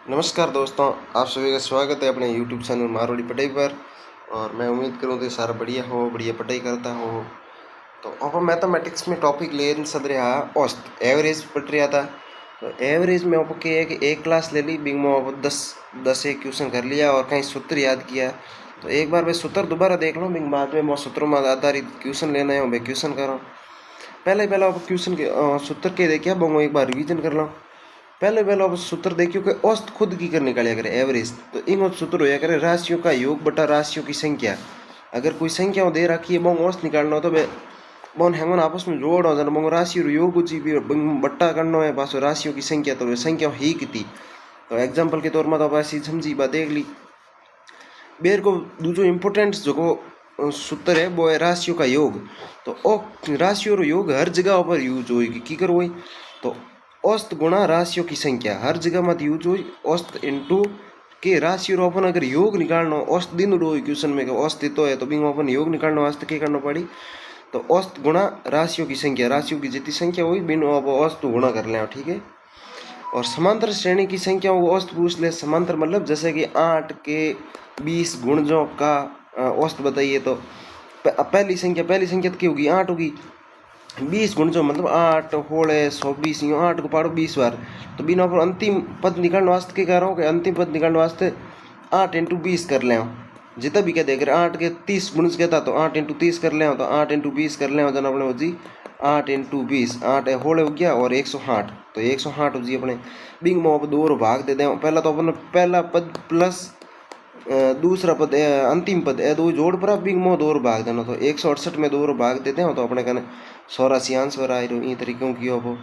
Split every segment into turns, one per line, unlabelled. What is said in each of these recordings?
नमस्कार दोस्तों, आप सभी का स्वागत है अपने YouTube चैनल मारवाड़ी पढ़ाई पर। और मैं उम्मीद करूँ तो सारा बढ़िया हो, बढ़िया पढ़ाई करता हो। तो अब हम मैथमेटिक्स में टॉपिक ले चल रहा औसत एवरेज पढ़ रहा था। तो एवरेज में आपको क्या है कि एक क्लास ले ली, बिंग में आप 10 एक क्वेश्चन कर लिया और कहीं सूत्र याद किया। तो एक बार मैं सूत्र दोबारा देख लो, बिंग बाद में मैं सूत्रों में आधारित क्वेश्चन लेना है, मैं क्वेश्चन करो। पहले आप क्वेश्चन के सूत्र के देखिए, वो एक बार रिवीजन कर लो। पहले आप सूत्र देखियो कि औसत खुद की कर निकालिया करे एवरेज। तो इन सूत्र होया करे राशियों का योग बटा राशियों की संख्या। अगर कोई संख्या दे रखी है वो औसत निकालना हो तो बोन हैंगन आपस में जोड़ हो जाना, वो राशि योग भी बट्टा करना है पास राशियों की संख्या। तो संख्या ही कितनी। तो एग्जाम्पल के तौर में तो ऐसी समझी बात देख ली। बेर को दूसरो इम्पोर्टेंट जो सूत्र है वो है राशियों का योग। तो ओ राशियों रो योग हर जगह पर यूज होगी की कर हुई। तो औसत गुणा राशियों की संख्या हर जगह मत यूज हुई। औसत इंटू के राशि रो अपन अगर योग निकालना औसत दिन रो क्वेश्चन में औसत तो है तो बिंग अपन योग निकालना वास्ते क्या करना पड़ी। तो औसत गुणा राशियों की संख्या, राशियों की जितनी संख्या हुई बिन औसत गुणा कर लें, ठीक है। और समांतर श्रेणी की संख्याओं को औसत पूछ ले। समांतर मतलब जैसे कि 8 के 20 गुणजों का औसत बताइए। तो पहली संख्या तो क्या होगी, 8 होगी। 20 गुणजों मतलब 8 होले 120, 8 को पाड़ो 20 बार। तो बिना पर अंतिम पद निकालने वास्ते क्या कर रहा हूँ कि अंतिम पद निकालने वास्ते 8 इंटू 20 कर ले। जितना भी क्या देख रहे 8 के 30 गुणज कहता तो 8 इंटू 30 कर ले। तो 8 इंटू 20 कर ले जना अपने जी 8 इंटू 20, 8 होले हो गया और 108। तो 108 हो जी अपने बिंग में दो भाग दे दें। पहला तो अपन पहला पद प्लस दूसरा पद अंतिम पद दो जोड़ पर बिंग में दो भाग देना। तो 168 में दो भाग देते हैं तो अपने कहने 84 आंसर आए इन तरीकों की हो।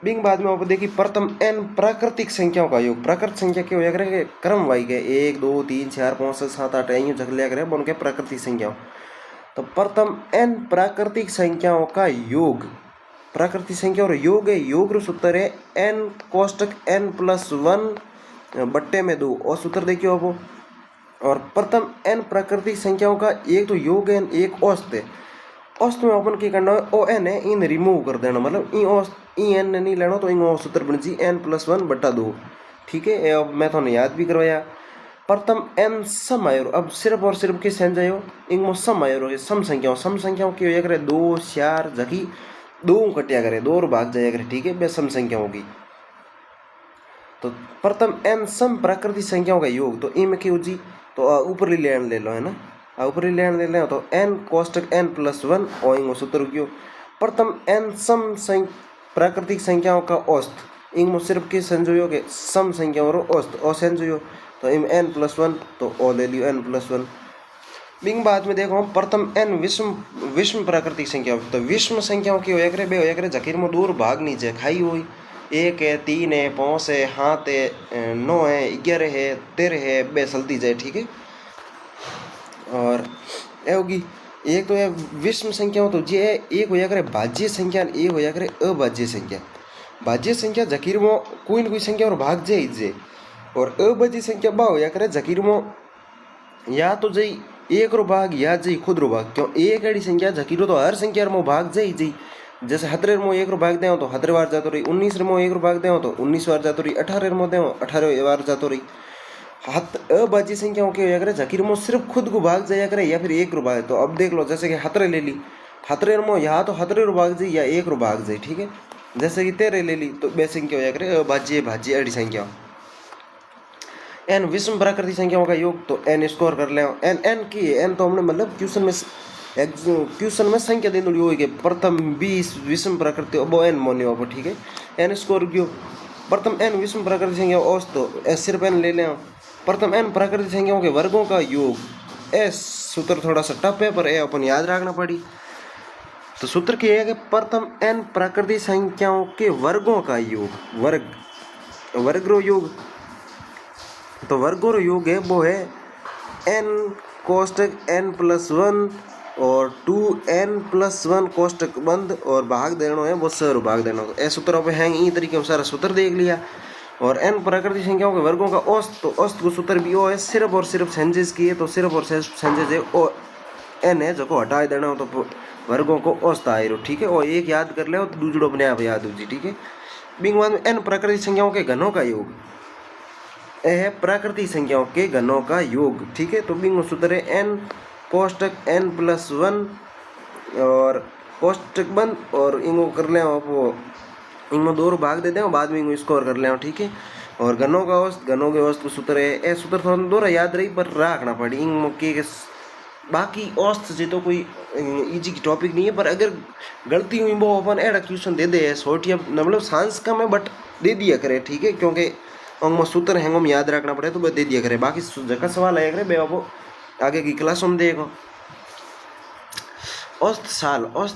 बिंग बाद में आप देखिए प्रथम n प्राकृतिक संख्याओं का योग। प्राकृतिक संख्या क्या होया करे क्रम वाई के 1 2 3 4 5 6 7 8 यूं जग लिया करे बन के प्राकृतिक संख्याओं। तो प्रथम n प्राकृतिक संख्याओं का योग, प्राकृतिक संख्या और योग है। योग रो सूत्र है n कोष्टक n प्लस 1 बट्टे में 2। और सूत्र देखियो आप। और प्रथम n प्राकृतिक संख्याओं का एक तो योग है, एक औसत है। औसत में अपन क्या करना है, ओ एन है इन रिमूव कर देना, मतलब ई औसत ई एन नहीं लेना। तो इन सूत्र बन जी n प्लस 1 बट्टा 2, ठीक है। अब मैं थोड़ा याद भी करवाया। प्रथम n सम आयो, अब सिर्फ और सिर्फ किस एन जायो इनमें सम आयो। सम संख्याओं की होया करे 2 4 जकी 2 कटिया करे 2 और भाग जाया करे, ठीक है। बे सम संख्या होगी। तो प्रथम n सम प्राकृतिक संख्याओं का योग। तो इनमें क्या हो जी, तो ऊपर लेन ले लो है ना, ऊपरी लेन ले लें। तो n कोष्टक n प्लस 1 और इंगो सूत्र क्यों प्रथम n सम प्राकृतिक संख्याओं का औसत। इनमें सिर्फ किस संजोयो के सम संख्याओं रो औसत और संजोयो। तो इनमें n प्लस 1 तो ओ ले लियो n प्लस 1। बिंग बाद में देखो हम प्रथम n विषम प्राकृतिक संख्या। तो विषम संख्याओं की होया करे बे होया करे जकीर में दूर भाग नीचे खाई हुई। 1 है 3 है 5 है 7 है 9 है 11 है 13 है बे चलती जाए, ठीक है। और ये होगी एक तो ये विषम संख्या हो। तो जे एक होया करे भाज्य संख्या, एक होया करे अभाज्य संख्या। भाज्य संख्या जकीर में कोई न कोई संख्या और भाग जाए जे। और अभाज्य संख्या बा होया करे जकीर में या तो जई एक रो भाग या जई खुद रो भाग। क्यों एक ऐसी संख्या जकीरो तो हर संख्या में भाग जाई जी। जैसे 17 में एक रो भाग दे तो 17 बार जातो रही, 19 में एक रो भाग दे तो 19 बार जातो रही, 18 में दे 18 बार जातो रही। हाथ अभाज्य संख्याओं के होया करे जकीर में सिर्फ खुद को भाग जाया करे या फिर एक रो भाग। तो अब देख लो जैसे कि 17 ले ली, 17 में या तो 17 रो भाग जाए या एक रो भाग जाए, ठीक है। जैसे कि 13 ले ली तो बे संख्या होया करे अभाज्य भाज्य ऐसी संख्या। एन विषम प्राकृतिक संख्याओं का योग। तो एन स्कोर कर ले एन एन की एन तो हमने मतलब क्वेश्चन में संख्या देने हुई प्रथम 20 विषम प्राकृतिक अब एन मोने हो, ठीक है। एन स्कोर क्यों प्रथम एन विषम प्राकृतिक संख्या औसत। तो सिर्फ एन ले लें। प्रथम एन प्राकृतिक संख्याओं के वर्गों का योग। एस सूत्र थोड़ा सा टफ है पर अपन याद रखना पड़ी। तो सूत्र क्या है कि प्रथम एन प्राकृतिक संख्याओं के वर्गों का योग, वर्ग रो योग। तो वर्गों रो योग है वो है n कोष्टक n प्लस 1 और 2n प्लस 1 कोष्टक बंद और भाग देना है वो सर भाग देना। तो ऐसे सूत्र पे हैं इन तरीके से सारा सूत्र देख लिया। और n प्राकृतिक संख्याओं के वर्गों का औसत। तो औसत को सूत्र भी वो है सिर्फ और सिर्फ सेंजेस की है। तो सिर्फ और सिर्फ सेंजेस है और n है जो को हटा देना हो तो वर्गों को औसत आए रो, ठीक है। और एक याद कर ले तो दूसरो अपने आप याद हो जी, ठीक है। बिंग बाद में n प्राकृतिक संख्याओं के घनों का योग। यह है प्राकृतिक संख्याओं के घनों का योग। ठीक है, तो बिंगो सूत्र है n कोष्टक n+1 और कोष्टक बंद और इंगो कर ले आप वो इंगो 2 भाग दे दें बाद में इंगो स्कोर कर ले। ठीक है, और घनों का औसत, घनों के औसत को सूत्र है ए सूत्र थोड़ा दोरा याद रही पर रखना पड़ी इंगो के बाकी औसत से तो कोई इजी की टॉपिक नहीं है, पर अगर गलती हुई वो अपन एड़ा क्वेश्चन दे दे सोटिया मतलब साइंस का में बट दे दिया करे। ठीक है, क्योंकि अंग में सूत्र है में याद रखना पड़े तो दे दिया करे, बाकी जगह सवाल आया करे बे वो आगे की क्लास में देगा। औसत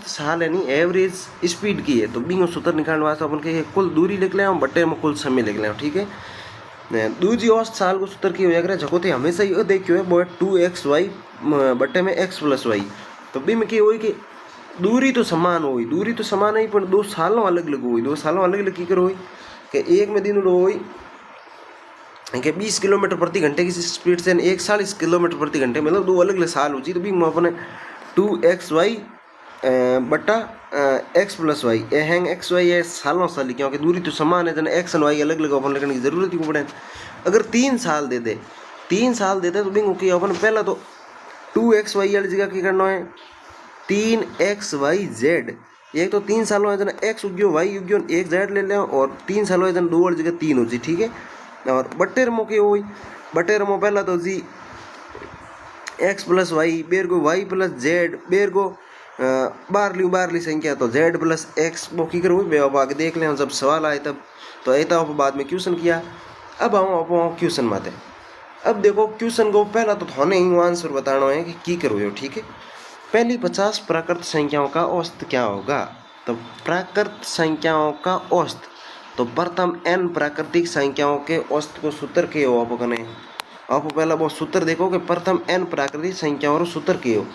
साल यानी एवरेज स्पीड की है, तो बिंगो सूत्र निकालने वास्ते अपन के कुल दूरी लिख लें बट्टे में कुल समय लिख लें। ठीक है, दूजी औसत साल को सूत्र की हो जाएगा जको थे हमेशा ये देखियो है वो 2xy बट्टे में x+y, तो बी में क्या हुई कि दूरी तो समान हुई, दूरी तो समान है पर 2 सालों अलग अलग हुई, 2 सालों अलग अलग की कर हुई कि एक में दिन हुई कि 20 किलोमीटर प्रति घंटे की स्पीड से 41 किलोमीटर प्रति घंटे, मतलब 2 अलग अलग साल हुई, तो भी अपने 2xy बट्टा x+y ये हैंग xy ये सालों साल क्योंकि दूरी तो समान है, जन x और y अलग अलग अपन लिखने की जरूरत ही पड़े। अगर 3 साल दे दे तो बिंगो की अपन पहला तो 2xy वाली जगह की करना है 3xyz, एक तो 3 सालों है जन x उग्यो y उग्यो एक z ले लें और 3 सालों है जन 2 वाली जगह 3 हो जी। ठीक है, और बट्टे रमो की हुई बट्टे रमो पहला तो जी x+y बेर को y+z बेर को बारली संख्या तो z+x वो की करो बे अब आगे देख लें जब सवाल आए तब, तो ऐसा आप बाद में क्वेश्चन किया। अब हम आप क्वेश्चन माते, अब देखो क्वेश्चन को पहला तो थाने ही आंसर बताना है कि की करो। ठीक है, पहली 50 प्राकृत संख्याओं का औसत क्या होगा, तो प्राकृत संख्याओं का औसत तो प्रथम n प्राकृतिक संख्याओं के औसत को सूत्र के हो आप कने आप पहला वो सूत्र देखो कि प्रथम n प्राकृतिक संख्याओं और सूत्र के हो,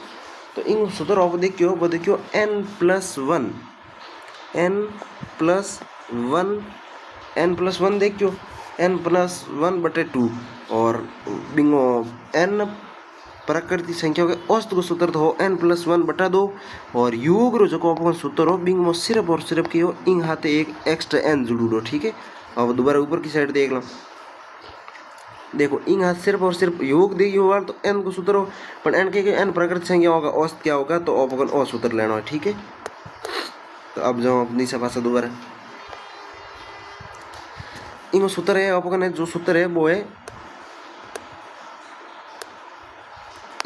तो इन सूत्र आप देखियो वो देखियो n+1 देखियो n+1/2 और बिंगो n प्राकृतिक संख्याओं के औसत को सूत्र तो हो n+1/2 और योग रो जो अपन सूत्र हो बिंगो सिर्फ और सिर्फ की हो इन हाथे एक एक्स्ट्रा n जुड़ू रो। ठीक है, अब दोबारा ऊपर की साइड देख लो, देखो इन हाथ सिर्फ और सिर्फ योग देगी होगा तो n को सूत्र हो पर n के n प्राकृतिक संख्याओं का औसत क्या होगा तो अपन और सूत्र लेना है। ठीक है, तो अब जाओ अपनी सफा दोबारा इन सूत्र है अपन जो सूत्र है वो है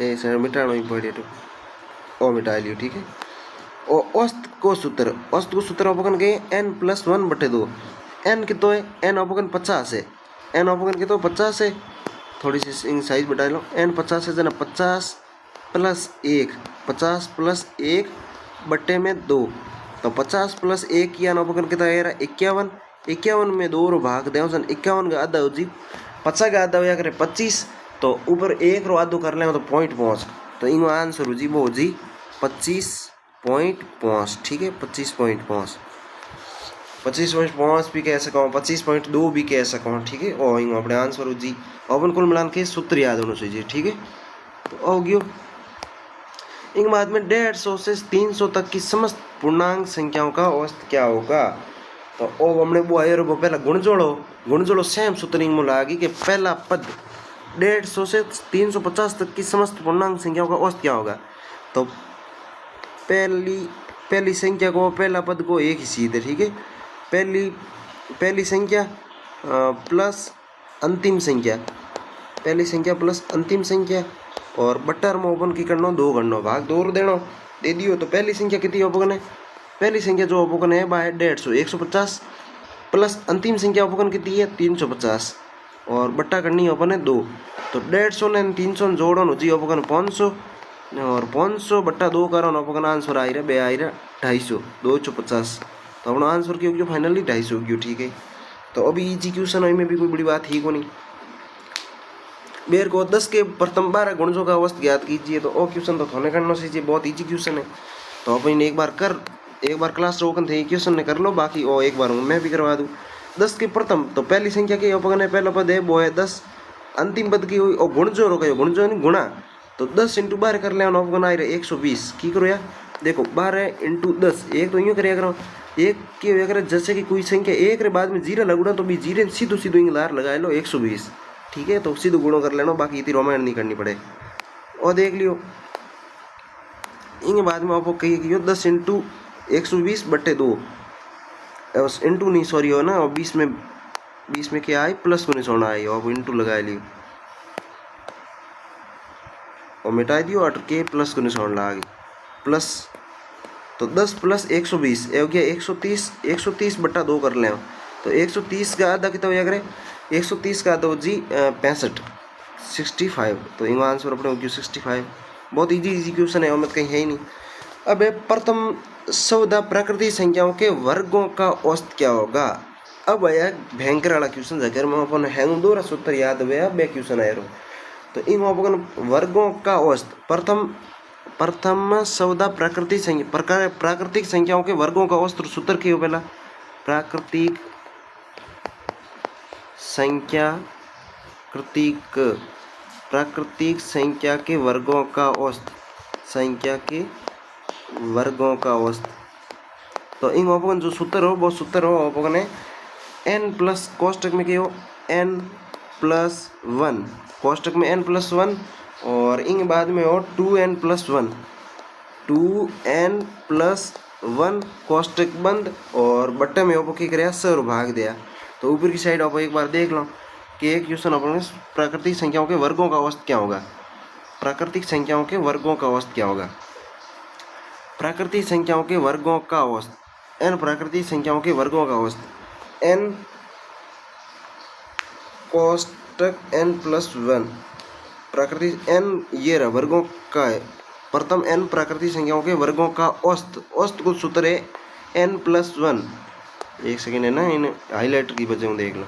ए सर मिटाना ही पड़े तो ओ मिटा लियो। ठीक है, और औसत को सूत्र अपन के n+1/2 n कितो है n अपन 50 है n अपन कितो 50 है, थोड़ी सी इन साइज बढ़ा लो n 50 है जना 50 + 1 बट्टे में 2, तो 50 + 1 किया ना अपन कितना है 51 में 2 रो भाग दे 51 का आधा हो जी 50 का आधा हो करे 25, तो ऊपर 1 रो आधो कर ले तो पॉइंट पहुँच, तो इन आंसर हो जी वो हो जी 25.5। ठीक है, 25.5 भी कह सका 25.2 भी कह सका। ठीक है, और इन अपने आंसर हो जी अपन कुल मिलान के सूत्र याद होना चाहिए। ठीक है, तो हो गयो इन बाद में 150 से 300 तक की समस्त पूर्णांक संख्याओं का औसत क्या होगा, तो ओ हमने वो आयो वो पहला गुण जोड़ो सेम सूत्र में लागी कि पहला पद 150 से 350 तक की समस्त पूर्णांक संख्याओं का औसत क्या होगा, तो पहली संख्या को पहला पद को एक ही सीधे। ठीक है, पहली संख्या प्लस अंतिम संख्या पहली संख्या प्लस अंतिम संख्या और बट्टर में ओपन की करना 2 करना भाग 2 देना दे दियो, तो पहली संख्या कितनी ओपन है पहली संख्या जो ओपन है वह है 150 प्लस अंतिम संख्या ओपन कितनी है 350 और बट्टा करनी है ओपन है 2, तो 150 ने 300 जोड़ो जी ओपन 500 और 500 बट्टा 2 करो ओपन आंसर आ रहा बे आ रहा 250 250, तो अपना आंसर क्यों क्यों फाइनली 250 हो गया। ठीक है, तो अभी इजी क्वेश्चन में भी कोई बड़ी बात ही को नहीं। बेर को 10 के प्रथम 12 गुणजों का औसत ज्ञात कीजिए, तो ओ क्वेश्चन तो थोड़े करना चाहिए, बहुत इजी क्वेश्चन है, तो अपन एक बार क्लास रोकन थे क्वेश्चन ने कर लो, बाकी ओ एक बार मैं भी करवा दूँ। 10 के प्रथम तो पहली संख्या की अपन पहला पद है वो है 10, अंतिम पद की हुई और गुणजो रोका गुणजो नहीं गुणा, तो 10 × 12 कर ले अपन आ रहा 120 की करो यार, देखो 12 × 10 एक तो यूँ करिए करो एक की अगर जैसे कि कोई संख्या एक रे बाद में जीरा लगुड़ा तो भी जीरे सीधो इंगलार लगा लो 120, ठीक है। तो सीधे गुणो कर लेना, बाकी इतनी रामायण नहीं करनी पड़े। और देख लियो इनके बाद में आपको कही कि 10 इंटू 120/2 इंटू नहीं सॉरी हो ना, और 20 में क्या आई प्लस को निशान आई, और इंटू लगा लियो और मिटा दियो और के प्लस को निशान लगा गई प्लस। तो 10 प्लस 120 हो गया 130, 130/2 कर लें। तो 130 का आधा कितना हो जाए, 130 का आधा हो जी 65, 65। तो इनका आंसर अपने हो गया 65। बहुत इजी क्वेश्चन है, मत कहीं है ही नहीं। अब प्रथम 14 प्राकृतिक संख्याओं के वर्गों का औसत क्या होगा। अब आया भयंकर वाला क्वेश्चन, अगर मैं अपन हैंग दोरा सूत्र याद हुआ बे क्वेश्चन आया। तो इन अपन वर्गों का औसत प्रथम 14 प्राकृतिक संख्याओं के वर्गों का औसत सूत्र क्या हो। पहला प्राकृतिक संख्या के वर्गों का औसत, तो इन अपन जो सूत्र हो वो सूत्र हो अपन n प्लस कोष्टक में क्या हो n+1, कोष्टक में n+1 और इन बाद में हो 2n+1, 2n+1 कोष्टक बंद और बट्टे में हो क्या कराया सर भाग दिया। तो ऊपर की साइड आप एक बार देख लो कि एक क्वेश्चन अपन प्राकृतिक संख्याओं के वर्गों का औसत क्या होगा। प्राकृतिक संख्याओं के वर्गों का औसत क्या होगा। प्राकृतिक संख्याओं के वर्गों का औसत n, प्राकृतिक संख्याओं के वर्गों का औसत n कोष्टक n+1 प्राकृतिक n ये रहा वर्गों का है। प्रथम n प्राकृतिक संख्याओं के वर्गों का औसत को सूत्र है n+1। एक सेकेंड है ना, इन हाईलाइटर की वजह देख लो।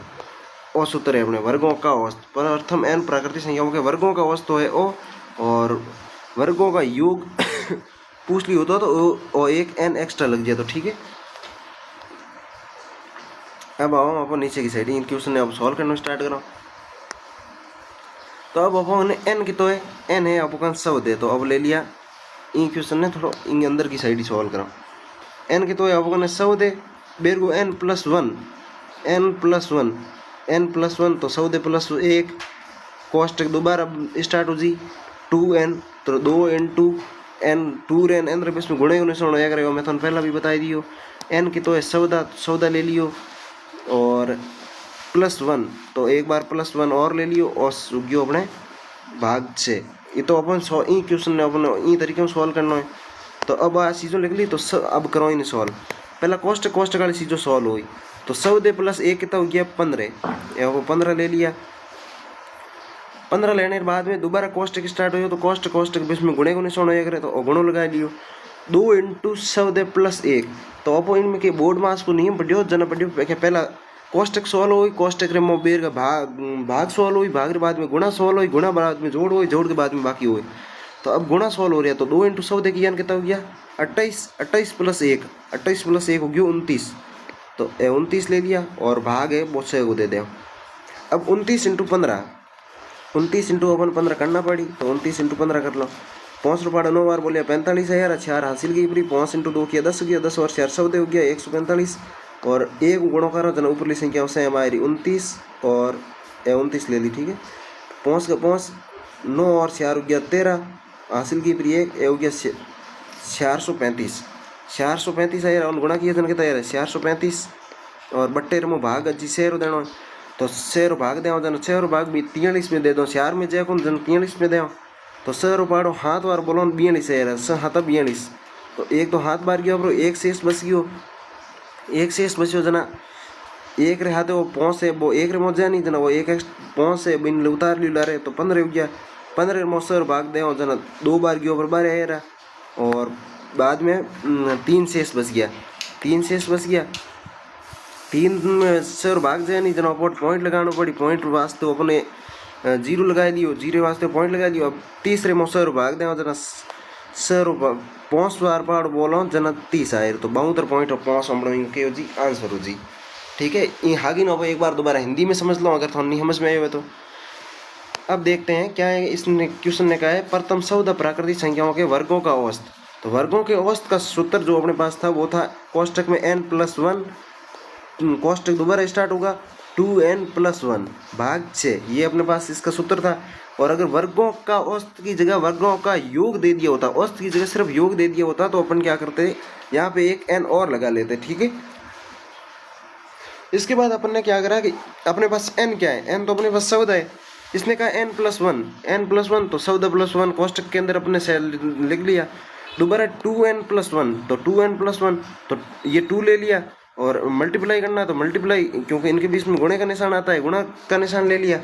और सूत्र है अपने वर्गों का औसत, प्रथम n प्राकृतिक संख्याओं के वर्गों का औसत है ओ, और वर्गों का योग पूछ ली होता तो ओ एक n एक्स्ट्रा लग जाए तो ठीक है। अब आओ अपन नीचे की साइड इन क्वेश्चन ने अब सॉल्व करना स्टार्ट करो। तो अब अपन n की तो है n है अपन 100 दे, तो अब ले लिया इन क्वेश्चन ने थोड़ा इन अंदर की साइड ही सॉल्व करो। n की तो है अपन 100 दे, बेर को n+1 तो 100 दे +1 कोष्टक दोबारा स्टार्ट हो जी 2n, तो 2 इंटू n 2 रेन n रुपये में गुणे होने सोना करेगा। मैं तो पहला भी बता दियो n की तो है 100 ले लियो और +1, तो एक बार +1 और ले लियो और गयो अपने भाग से। ये तो अपन ई क्वेश्चन ने अपन ई तरीके में सॉल्व करना है। तो अब आ चीज़ों लिख ली, तो अब करो इन्हें सॉल्व। पहला कोष्टक वाली चीज़ों सॉल्व हुई, तो 100 दे +1 कितना हो गया 15, वो 15 ले लिया। 15 लेने के बाद में दोबारा कोष्टक स्टार्ट हो, तो कोष्टक बीच में गुणे को निशान हो करे, तो गुणो लगा लियो 2 इंटू 100 दे +1। तो अब इनमें के बोर्ड मास को नियम पढ़ियो जना पढ़ियो, पहला कोष्टक सॉल्व हुई, कोष्टक रे मो बेर का भाग सॉल्व हुई, भाग के बाद में गुणा सॉल्व हुई, गुणा बाद में जोड़ हुई, जोड़ के बाद में बाकी हुई। तो अब गुणा सॉल्व हो रहा है, तो 2 इंटू 100 देखिए कितना हो गया 28, 28 + 1 हो गया 29। तो 29 ले लिया और भाग है वो 6 को दे दो। अब 29 इंटू 15, 29 इंटू अपन 15 करना पड़ी, तो 29 इंटू 15 कर लो। 5 रुपये 9 बार बोलिया 45,000, 4 हासिल की पूरी 5 इंटू 2 किया 10 गया, 10 और 4 100 हो गया 145। और एक गुणों करो जना ऊपरली संख्या से हमारी 29 और 29 ले ली ठीक है। 5 का 5 9 और 4 हो गया 13 हासिल की पूरी एक हो गया 435,000 और गुणा किया जन कितना यार 435 और बट्टे रमो भाग अजी 6 देना, तो 6 भाग दे जन 6 भाग भी 43 में दे दो, 4 में जय को जन 43 में दे, तो 6 पाड़ो हाथ बार बोलो 42 है 42। तो एक तो हाथ बार गया एक शेष बच गयो, एक शेष बचो जना एक रे हाथे वो 5 है वो एक रे मोजा नहीं जना वो एक 5 है बिन उतार ली ला रहे, तो 15 हो गया। 15 में 6 भाग दे जना 2 बार गयो पर 12 है और बाद में 3 शेष बच गया, 3 शेष बच गया। 3 में 6 भाग जाए नहीं जना पॉइंट लगाना पड़ी, पॉइंट वास्ते अपने 0 लगा लियो, 0 वास्ते पॉइंट लगा लियो। अब तीसरे में 6 भाग दे जना 6 5 बार पाड़ बोलो जना 30 आए, तो 72 पॉइंट और 5 के जी आंसर हो जी ठीक है। ये हागी ना एक बार दोबारा हिंदी में समझ लो अगर थोड़ा नहीं समझ में आए हुए तो। अब देखते हैं क्या है इसने क्वेश्चन ने कहा है प्रथम 14 प्राकृतिक संख्याओं के वर्गों का औसत। तो वर्गों के औसत का सूत्र जो अपने पास था वो था कोष्टक में n+1, कोष्टक दोबारा स्टार्ट होगा 2n+1 भाग 6, ये अपने पास इसका सूत्र था। और अगर वर्गों का औसत की जगह वर्गों का योग दे दिया होता, औसत की जगह सिर्फ योग दे दिया होता, तो अपन क्या करते, यहाँ पे एक n और लगा लेते, ठीक है। इसके बाद अपन ने क्या करा कि अपने पास n क्या है, n तो अपने पास 14 है, इसने कहा n+1 तो 14+1 कोष्टक के अंदर अपने से लिख लिया। दोबारा 2n+1 तो 2n+1 तो ये 2 ले लिया, और मल्टीप्लाई करना तो मल्टीप्लाई, क्योंकि इनके बीच में गुणे का निशान आता है, गुणा का निशान ले लिया।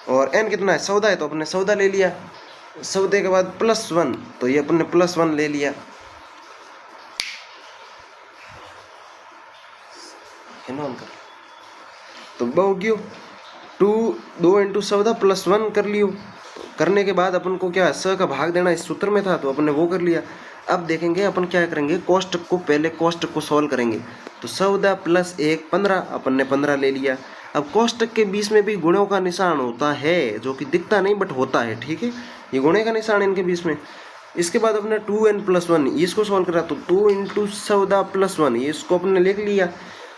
और n कितना है, 14 है, तो अपने 14 ले लिया। 14 के बाद +1 तो ये अपने +1 ले लिया। तो बहु क्यों 2 × 14 +1 कर लियो। करने के बाद अपन को क्या स का भाग देना इस सूत्र में था, तो अपन ने वो कर लिया। अब देखेंगे अपन क्या करेंगे, कोष्टक को पहले कोष्टक को सॉल्व करेंगे। तो 14 + 1 15, अपन ने 15 ले लिया। अब कोष्टक के बीच में भी गुणों का निशान होता है, जो कि दिखता नहीं बट होता है, ठीक है। ये गुणे का निशान इनके बीच में। इसके बाद अपने 2n+1 इसको सॉल्व करा, तो 2 × 14 +1 ये इसको अपने लिख लिया।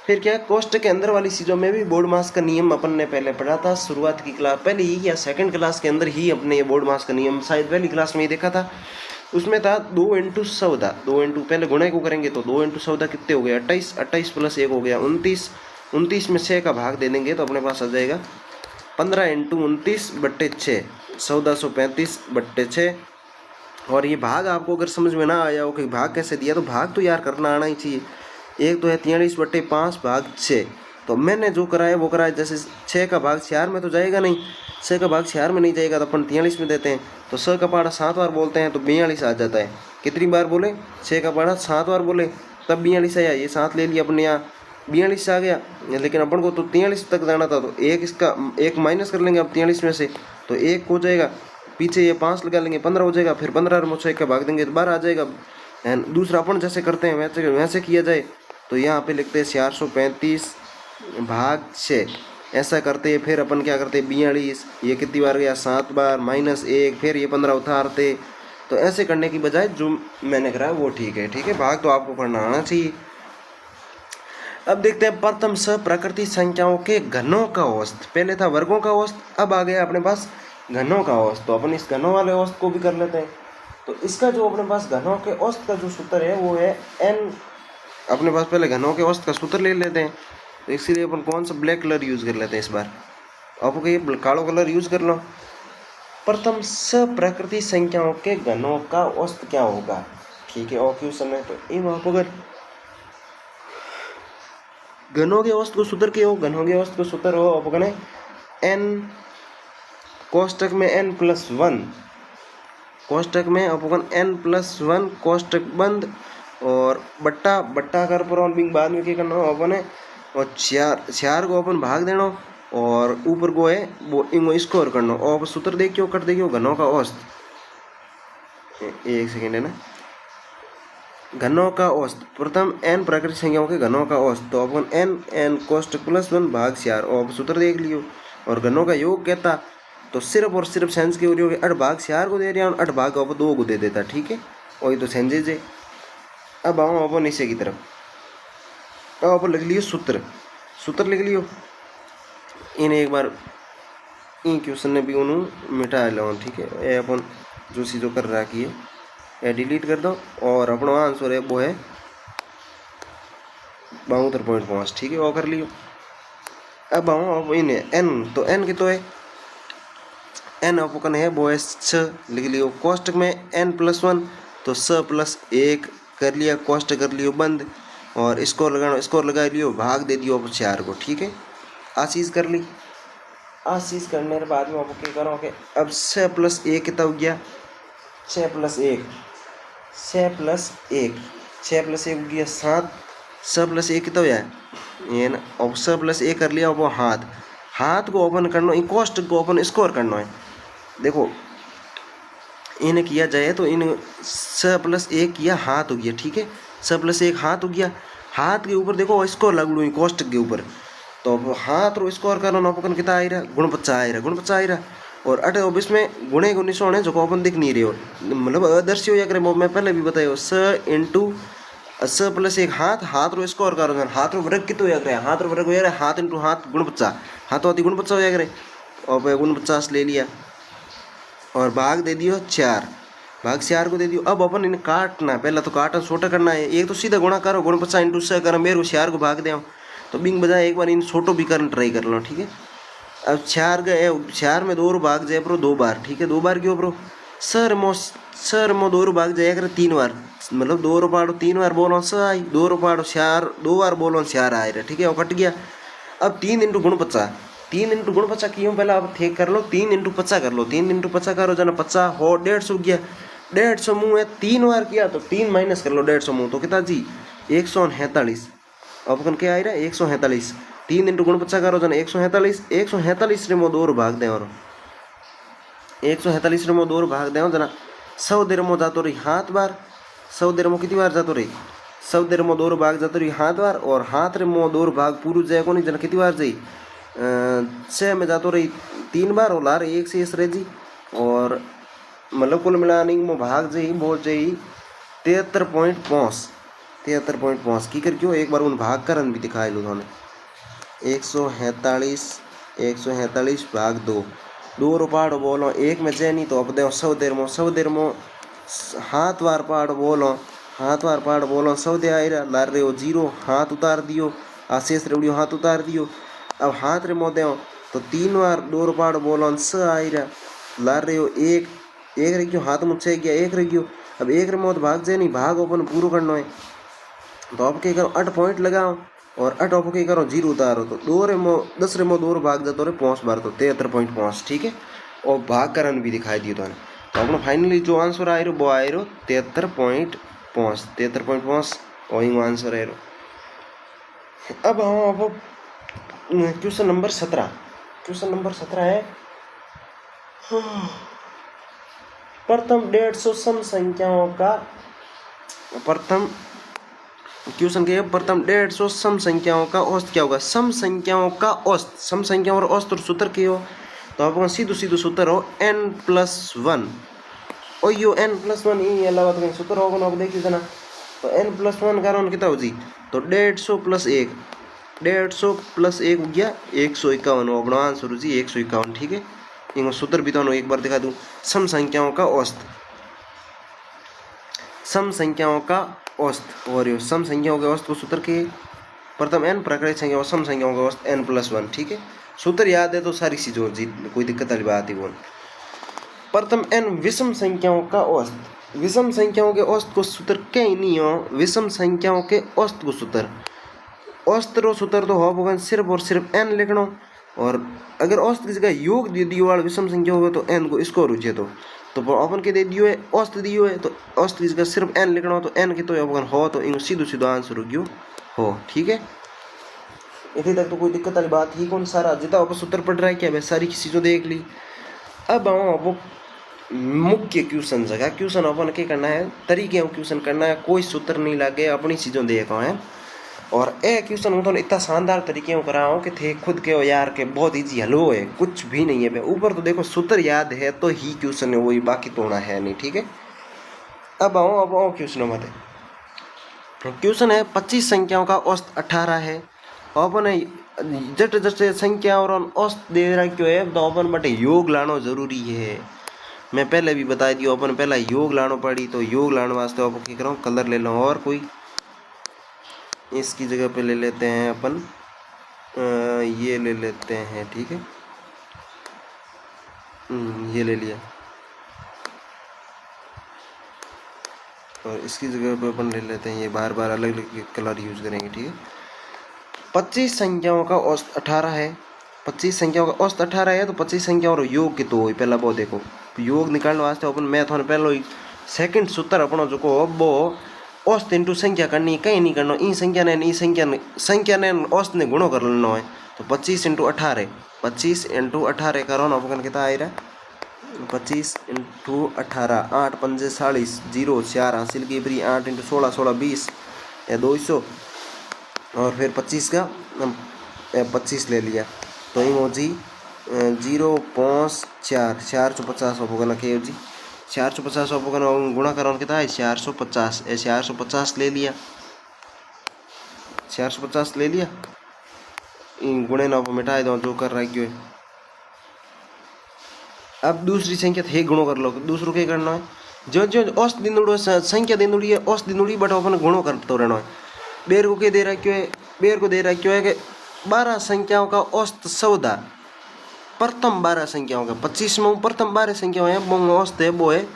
फिर क्या है, कोष्टक के अंदर वाली चीज़ों में भी बोर्ड मास का नियम अपन ने पहले पढ़ा था, शुरुआत की क्लास पहले ही या सेकंड क्लास के अंदर ही अपने ये बोर्ड मास का नियम शायद पहली क्लास में ही देखा था। उसमें था 2 × 14, 2 × पहले गुणे को करेंगे तो 2 × 14 कितने हो गए 28, 28 + 1 हो गया 29, 29 में 6 का भाग दे देंगे तो अपने पास आ जाएगा 15 × 29/6, 1435/6। और ये भाग आपको अगर समझ में ना आया हो कि भाग कैसे दिया, तो भाग तो यार करना आना ही चाहिए। एक तो है 43/5 भाग 6, तो मैंने जो कराया वो कराया। जैसे 6 का भाग 4 में तो जाएगा नहीं, 6 का भाग 4 में नहीं जाएगा, तो अपन 43 में देते हैं। तो 6 का पहाड़ा 7 बार बोलते हैं तो 42 आ जाता है। कितनी बार बोले, 6 का पहाड़ा 7 बार बोले तब 42 आया। ये 7 ले लिया अपने यहाँ, 42 आ गया। लेकिन अपन को तो 43 तक जाना था, तो एक माइनस कर लेंगे अब 43 में से, तो 1 हो जाएगा। पीछे ये 5 लगा लेंगे, 15 हो जाएगा। फिर 15 में 6 का भाग देंगे तो 12 आ जाएगा। दूसरा अपन जैसे करते हैं वैसे किया जाए, तो यहाँ पे लिखते हैं 435 भाग 6, ऐसा करते हैं। फिर अपन क्या करते हैं 42, ये कितनी बार गया 7 बार, -1, फिर ये 15 उतारते। तो ऐसे करने की बजाय जो मैंने करा वो ठीक है, ठीक है। भाग तो आपको पढ़ना आना चाहिए। अब देखते हैं प्रथम सप्राकृतिक संख्याओं के घनों का औसत। पहले था वर्गों का औसत, अब आ गया अपने पास घनों का औसत। तो अपन इस घनों वाले औसत को भी कर लेते हैं। तो इसका जो अपने पास घनों के औसत का जो सूत्र है वो है n। अपने पास पहले घनों के औसत का सूत्र ले लेते हैं, तो इसीलिए अपन कौन सा ब्लैक कलर यूज़ कर लेते हैं इस बार। आपको ये कालो कलर यूज़ कर लो। प्रथम सप्राकृतिक संख्याओं के घनों का औसत क्या होगा, ठीक है। और क्वेश्चन है तो ये आप अगर घनों के औसत को सूत्र के हो, घनों के औसत को सूत्र हो आप कहने n कोष्टक में n+1, कोष्टक में अपन n+1 कोष्टक बंद, और बट्टा कर पर बाद में क्या करना हो अपन है, और 4 को अपन भाग देना, और ऊपर को है वो इंगो स्कोर करना। और सूत्र देखियो कर देखियो घनों का औसत, एक सेकेंड है ना, घनों का औसत प्रथम n प्राकृतिक संख्याओं के घनों का औसत। तो अपन n कोष्टक +1 भाग 4, और सूत्र देख लियो। और घनों का योग कहता तो सिर्फ और सिर्फ सेंस के हो 8 भाग 4 को दे रहा हूँ, 8 भाग अब 2 को दे देता, ठीक है। वही तो सेंजेज है। अब आओ अपन नीचे की तरफ, अब अपन लिख लियो सूत्र लिख लियो। इन्हें एक बार इन क्वेश्चन ने भी उन्होंने मिटा लो, ठीक है। ये अपन जो चीज़ों कर रखी है ये डिलीट कर दो, और अपना आंसर है वो है 72.5, ठीक है। वो कर लियो। अब आओ अब इन्हें n, तो n की तो है n अपन है वो है 6 लिख लियो। कोष्टक में n+1 तो 6+1 कर लिया, कोष्टक कर लियो बंद, और स्कोर लगा लियो, भाग दे दियो 4 को, ठीक है। आशीष कर ली। आशीष करने के बाद में आप क्या करोगे, अब 6+1 कितना हो गया 6+1 हो गया 7। 6+1 कितना हो जाए ये ना, अब 6+1 कर लिया। वो हाथ को ओपन करना, इन कोष्टक को ओपन स्कोर करना है। देखो इन्हें किया जाए तो इन 6+1 किया हाथ हो गया, ठीक है। 6+1 हाथ हो गया, हाथ के ऊपर देखो स्कोर लागू कोष्टक के ऊपर। तो हाथ रो स्कोर करना अपन कितना आ रहा गुणपच्चा आ रहा। और अटे अब इसमें गुणे को निशान है जो अपन दिख नहीं रहे हो, मतलब अदर्शी हो या करे। मैं पहले भी बताया 6 × स प्लस एक हाथ हाथ रो स्क्वायर करो जन हाथ रो वर्ग कितो होया करे हाथ रो वर्ग होया करे हाथ इंटू हाथ गुण 50 हाथ होती गुण 50 होया करे और गुण 50 ले लिया और भाग दे दियो 4 भाग 4 को दे दियो। अब अपन इन्हें काटना पहला तो काटना छोटा करना है एक तो सीधा गुणा करो गुण 50 इंटू 6 करो मेरे को 4 को भाग दे तो बिंग बजाय एक बार इन छोटो भी करना ट्राई कर लो ठीक है। अब 4 गए 4 में 2 भाग जाए प्रो 2 बार ठीक है 2 बार क्यों प्रो सर मो 2 भाग जाए कर 3 बार मतलब 2 पाड़ो 3 बार बोलो स आई 2 पाड़ो 4 2 बार बोलो 4 आए रहा ठीक है वो कट गया। अब 3 इंटू गुण 50 3 इंटू गुण 50 क्यों पहला अब थे कर लो 3 इंटू 50 कर लो 3 इंटू 50 करो जना 50 हो 150 गया 150 मुँह है 3 बार किया तो 3 माइनस कर लो 150 मुँह तो कितना जी 147 अब अपन क्या आ रहा है 147 3 इंटू गुण 50 करो जना 147 रे मो 2 भाग दे और 147 रे मो 2 भाग दे जना 100 देर मो जातो रही हाथ बार 100 देर मो कितनी बार जातो रही 100 देर मो 2 भाग जातो रही हाथ बार और हाथ रे मो 2 भाग पूरू जाए को नहीं जना कितनी बार जाई 6 में जातो रही 3 बार और लार 1 शेष रह जी और मतलब कुल मिलाने में भाग जाई बहुत जाई 73.5 की कर क्यों एक बार उन भाग करन भी दिखाए लो थाने 147 भाग 2 रो पाड़ो बोलो एक में जे नहीं तो अब दे 100 देर मो हाथ वार पाड़ो बोलो 100 दे आई रहा लार रे 0 हाथ उतार दियो आशेष रेवड़ियो हाथ उतार दियो अब हाथ रे मो दे तो 3 बार 2 रो पाड़ो बोलो स आई रहा लार रे एक रह गयो हाथ मुझे गया एक रह गयो अब एक रे मो तो भाग जाए नहीं भाग अपन पूरा करना है तो अब क्या करो 8 पॉइंट लगाओ और 8 ऑफ क्या करो 0 उतारो तो 2 रे मो 10 रे मो 2 भाग जातो रे 5 बार तो 73.5 ठीक है और भाग करन भी दिखाई दियो तो अपना फाइनली जो आंसर आ रहा वो आ रहा 73.5 और ये आंसर आ रहा। अब हम अब क्वेश्चन नंबर 17 है प्रथम 150 सम संख्याओं का प्रथम 150 सम संख्याओं का औसत क्या होगा सम संख्याओं का औसत सम संख्याओं और औसत सूत्र क्या हो तो आपको सीधो सूत्र हो n+1 और यो n+1 ये अलावा तो सूत्र होगा ना आप देख लीजिए ना तो n+1 कारण कितना हो जी तो 150 प्लस 1 हो गया 151 होगा आंसर जी 151 ठीक है। इनको सूत्र भी तो एक बार दिखा दूं सम संख्याओं का औसत और सम संख्याओं के औसत को सूत्र के प्रथम n प्राकृतिक संख्या और सम संख्याओं का औसत n+1 ठीक है। सूत्र याद है तो सारी चीज़ों जी कोई दिक्कत वाली बात ही वो प्रथम n विषम संख्याओं का औसत विषम संख्याओं के औसत को सूत्र कहीं नहीं हो विषम संख्याओं के औसत को सूत्र औसत रो सूत्र तो होगा सिर्फ और सिर्फ n लिखना और अगर औसत की जगह योग दे दियो वाला विषम संख्या होगा तो n को स्क्वायर हो जाए तो अपन के दे दियो है औसत दियो है तो औसत की जगह सिर्फ n लिखना हो तो n की तो अपन हो तो इन सीधो आंसर हो गयो हो ठीक है। इतनी तक तो कोई दिक्कत वाली बात ही कौन सारा जितना अपन सूत्र पढ़ रहा है क्या सारी चीज़ों देख ली। अब वो मुख्य क्वेश्चन जगह क्वेश्चन अपन के करना है तरीके क्वेश्चन करना है कोई सूत्र नहीं लगे अपनी चीज़ों देखो है और ए क्वेश्चन मैं तो इतना शानदार तरीके करा हूँ कि थे खुद के यार के बहुत इजी हलो है कुछ भी नहीं है ऊपर तो देखो सूत्र याद है तो ही क्वेश्चन है वही बाकी तो होना है नहीं ठीक है। अब आओ क्वेश्चन मत क्वेश्चन है 25 संख्याओं का औसत 18 है अपन जट संख्या और औसत दे रखो है तो अपन बटे योग लाना जरूरी है मैं पहले भी बता दियो अपन पहला योग लाना पड़ी तो योग लाने वास्ते अपन क्या करो कलर ले लो और कोई इसकी जगह पे ले लेते हैं अपन ये ले लेते हैं ठीक है ये ले लिया और इसकी जगह पे अपन ले लेते हैं ये बार बार अलग अलग कलर यूज करेंगे ठीक है। 25 संख्याओं का औसत 18 है 25 संख्याओं का औसत 18 है तो 25 संख्याओं और योग के तो पहला वो देखो योग निकालने वास्ते अपन मैं थोड़ा पहले सेकंड सूत्र अपना जो को वो औसत इंटू संख्या करनी कहीं नहीं करना ई संख्या ने औसत ने गुणो कर लेना है तो 25 इंटू 18 करो ना अपन कितना आ रहा 25 इंटू 18 8 पंजे 40 0 4 हासिल की फ्री 8 इंटू 16 16 20 या 200 और फिर 25 का 25 ले लिया तो इमोजी 0.4 450 होगा ना के जी 450 होगा ना गुणा करो कितना है 450 450 ले लिया 450 ले लिया, इन गुणे ना मिटाए दो जो कर रहा है। अब दूसरी संख्या थे गुणो कर लो, दूसरों के करना है जो जो औसत दिनोड़ी संख्या दिनोड़ी है औसत दिनोड़ी बट अपन गुणो करते रहना है। बेर को के दे रखो है, बेर को दे रखो है कि 12 संख्याओं का औसत सौदा, प्रथम 12 संख्याओं का 25 में प्रथम 12 संख्याओं है वो औसत है, वो है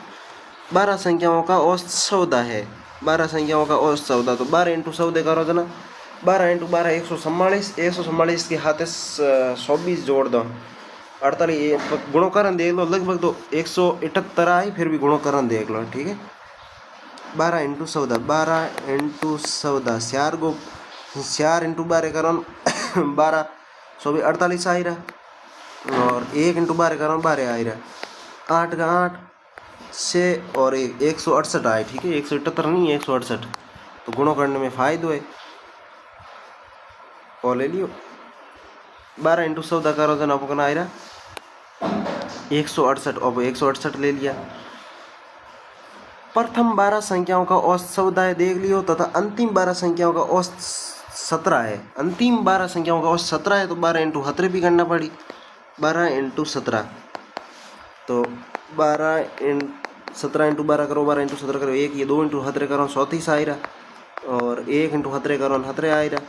12 संख्याओं का औसत सौदा है, 12 संख्याओं का औसत सौदा। तो 12 × सौदे करो जना, 12 × 12 144, 144 के हाथ 24 जोड़ दो 48, गुणोकरण देख लो लगभग तो 178 आए, फिर भी गुणोकरण देख लो, ठीक है। 12 × 14, 12 × 14 4 × 12 करो 12 24 48 आ रहा, और 1 × 12 करो 12 आ रहा, 8 का 8 6 और 168 आए, ठीक है। 178 नहीं 168, तो गुणों करने में फायदा है, और ले लियो। 12 × 14 करो तो आपको आ रहा 168, अब 168 ले लिया। प्रथम 12 संख्याओं का औसत सौदा है देख लियो, तथा अंतिम 12 संख्याओं का औसत 17 है। अंतिम 12 संख्याओं का औसत 17 है, तो 12 × 17 भी करना पड़ी, 12 × 17, तो 12 × 17 × 12 करो, 12 × 17 करो 1, ये 2 × 17 करो 34 आ रहा, और 1 × 17 करो 17 आ रहा,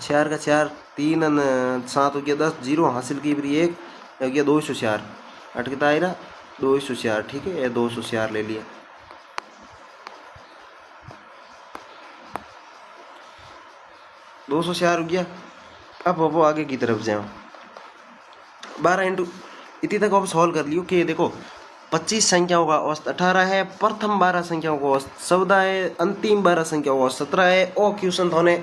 4 का 4 3 और 7 हो गया 10, 0 हासिल की फिर 1 हो गया 204, 8 कितना आ रहा 204, ठीक है। 204 ले लिया। दो 204 हो गया। अब वो आगे की तरफ जाओ, 12 × इतनी तक आप सॉल्व कर लियो कि देखो 25 संख्याओं का औसत 18 है, प्रथम 12 संख्याओं का औसत 14 है, अंतिम 12 संख्याओं का औसत 17 है। और क्वेश्चन होने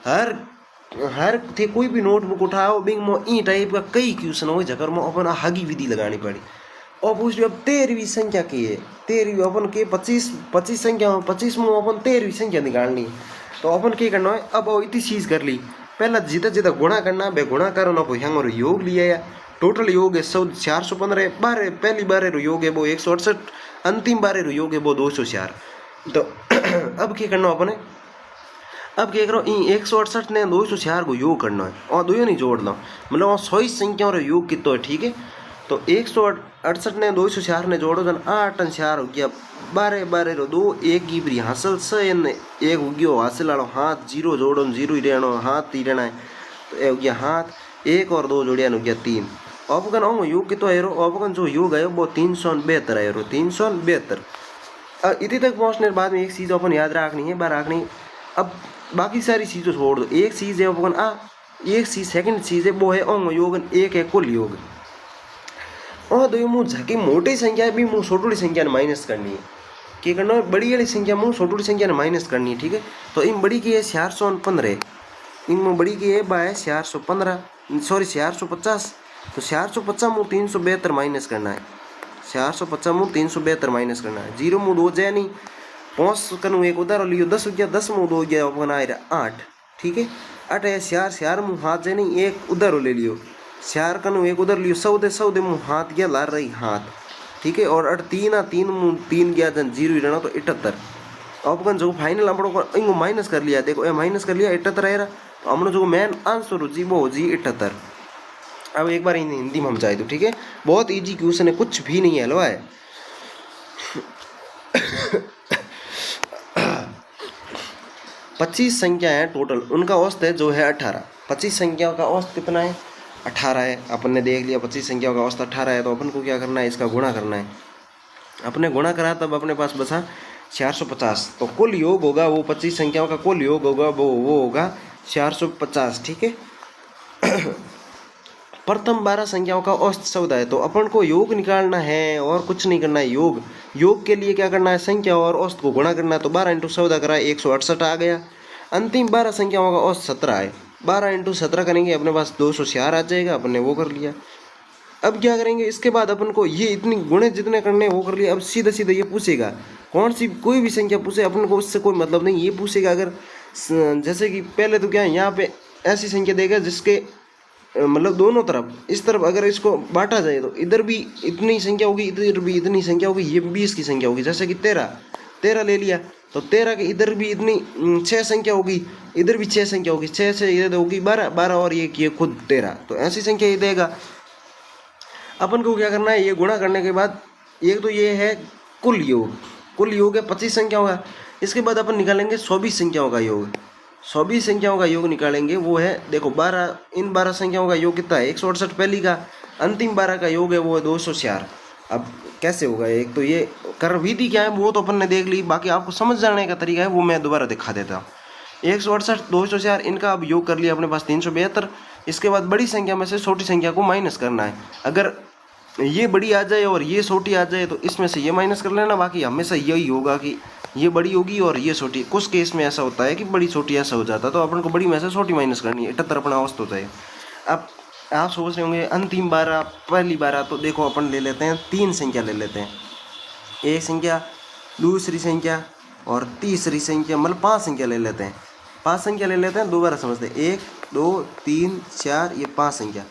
हर थे कोई भी नोटबुक उठाओ बिंग में ई टाइप का कई क्वेश्चन हो जकर में अपन हगी विधि लगानी पड़ी, और पूछ लियो अब 13वीं संख्या की है, 13वीं अपन के 25 संख्या 25 में अपन 13वीं संख्या निकालनी है, तो अपन क्या करना है। अब इतनी चीज़ कर ली, पहला जितना जितना गुणा करना बे गुणा करो ना, यहाँ योग लिया या टोटल योग है 415, 12 पहली 12 योग है वो 168, अंतिम 12 योग है वो 204। तो अब क्या करना अपने, अब क्या करो 168 ने 204 को योग करना है, और दो नहीं जोड़ना, मतलब 100 संख्याओं रो योग कितना है, ठीक है। तो 168 ने 204 ने जोड़ो जन 8 और 4 हो गया 12, 12 रो 2 1 की फ्री हासिल 6 1 हो गया हासिल वालों हाथ 0 जोड़ो 0 ही रहना, हाथ ही रहना है, तो ये हो गया हाथ 1 और 2 जोड़िया हो गया 3। आपकन योग कितना है, आपकन जो योग है वो 372 है, 372। इतनी तक पहुँचने के बाद में एक चीज़ अपन याद रखनी है, बार रखनी। अब बाकी सारी चीज़ों छोड़ दो, एक चीज़ है अपन एक चीज़ सेकंड चीज़ है वो है अंग योग, एक है कुल योग, और दो मुँह झकी मोटी संख्या भी मुँह छोटी संख्या ने माइनस करनी है। क्या करना है, बड़ी वाली संख्या मुँह छोटी संख्या ने माइनस करनी है, ठीक है। तो इन बड़ी की है 415, इनमें बड़ी की है बाय 415 सॉरी 450, तो 450 मुँह 372 माइनस करना है, 450 मुँह 372 माइनस करना है। 0 मुँह 2 जाए नहीं, 5 कनु एक उधर लियो 10 हो गया, 10 मुँह 2 गया अपन आ रहा 8, ठीक है। 8 है 4 मुँह हाथ जाए नहीं, एक उधर ले लियो, 4 कनु एक उधर लियो 100 मुँह हाथ गया ला रही हाथ, ठीक है। और 3 मुँह 3 गया जन 0 ही रहना, तो 78। अपन जो फाइनल अपन इनको माइनस कर लिया, देखो ये माइनस कर लिया 78 रहा, तो हमने जो मेन आंसर हो जी वो हो जी 78। अब एक बार हिंदी में हम जाए तो, ठीक है, बहुत इजी क्वेश्चन है, कुछ भी नहीं है लो है। 25 संख्या है टोटल, उनका औसत है जो है 18। 25 संख्याओं का औसत कितना है 18 है, अपन ने देख लिया 25 संख्याओं का औसत 18 है, तो अपन को क्या करना है, इसका गुणा करना है। अपने गुणा करा तब अपने पास बचा 450, तो कुल योग होगा वो 25 संख्याओं का कुल योग होगा वो होगा 450, ठीक है। प्रथम 12 संख्याओं का औसत सौदा है, तो अपन को योग निकालना है और कुछ नहीं करना है। योग के लिए क्या करना है, संख्या और औसत को गुणा करना है, तो 12 × 14 करा 168 आ गया। अंतिम 12 संख्याओं का औसत 17 है, 12 × 17 करेंगे अपने पास 204 आ जाएगा, अपन ने वो कर लिया। अब क्या करेंगे, इसके बाद अपन को ये इतनी गुणे जितने करने वो कर लिया। अब सीधा सीधा ये पूछेगा कौन सी कोई भी संख्या पूछे अपन को उससे कोई मतलब नहीं, ये पूछेगा अगर जैसे कि पहले तो क्या है यहाँ पे ऐसी संख्या देगा जिसके मतलब दोनों तरफ इस तरफ अगर इसको बांटा जाए तो इधर भी इतनी संख्या होगी, इधर भी इतनी संख्या होगी, ये 20 की संख्या होगी। जैसे कि 13 ले लिया, तो 13 के इधर भी इतनी 6 संख्या होगी, इधर भी 6 संख्या होगी, 6 से ये होगी 12, 12 और ये खुद 13, तो ऐसी संख्या ये देगा। अपन को क्या करना है, ये गुणा करने के बाद एक तो ये है कुल योग, कुल योग है 25 संख्याओं का। इसके बाद अपन निकालेंगे 24 संख्याओं का योग, 24 संख्याओं का योग निकालेंगे। वो है देखो 12, इन 12 संख्याओं का योग कितना है 168 पहली का, अंतिम 12 का योग है वो है 204। अब कैसे होगा, एक तो ये कर विधि क्या है वो तो अपन ने देख ली, बाकी आपको समझ जाने का तरीका है वो मैं दोबारा दिखा देता हूँ। 168, 204 इनका अब योग कर लिया अपने पास 372। इसके बाद बड़ी संख्या में से छोटी संख्या को माइनस करना है। अगर ये बड़ी आ जाए और ये छोटी आ जाए तो इसमें से ये माइनस कर लेना, बाकी हमेशा यही होगा कि ये बड़ी होगी और ये छोटी। कुछ केस में ऐसा होता है कि बड़ी छोटी ऐसा हो जाता है, तो अपन को बड़ी में से छोटी माइनस करनी है, 78 अपना औसत होता है। अब आप सोच रहे होंगे अंतिम 12 पहली 12, तो देखो अपन ले लेते हैं 3 संख्या ले लेते हैं, एक संख्या, दूसरी संख्या और तीसरी संख्या, मतलब 5 संख्या ले लेते हैं, 5 संख्या ले लेते हैं, दोबारा समझते हैं 1 2 3 4, ये 5 संख्या,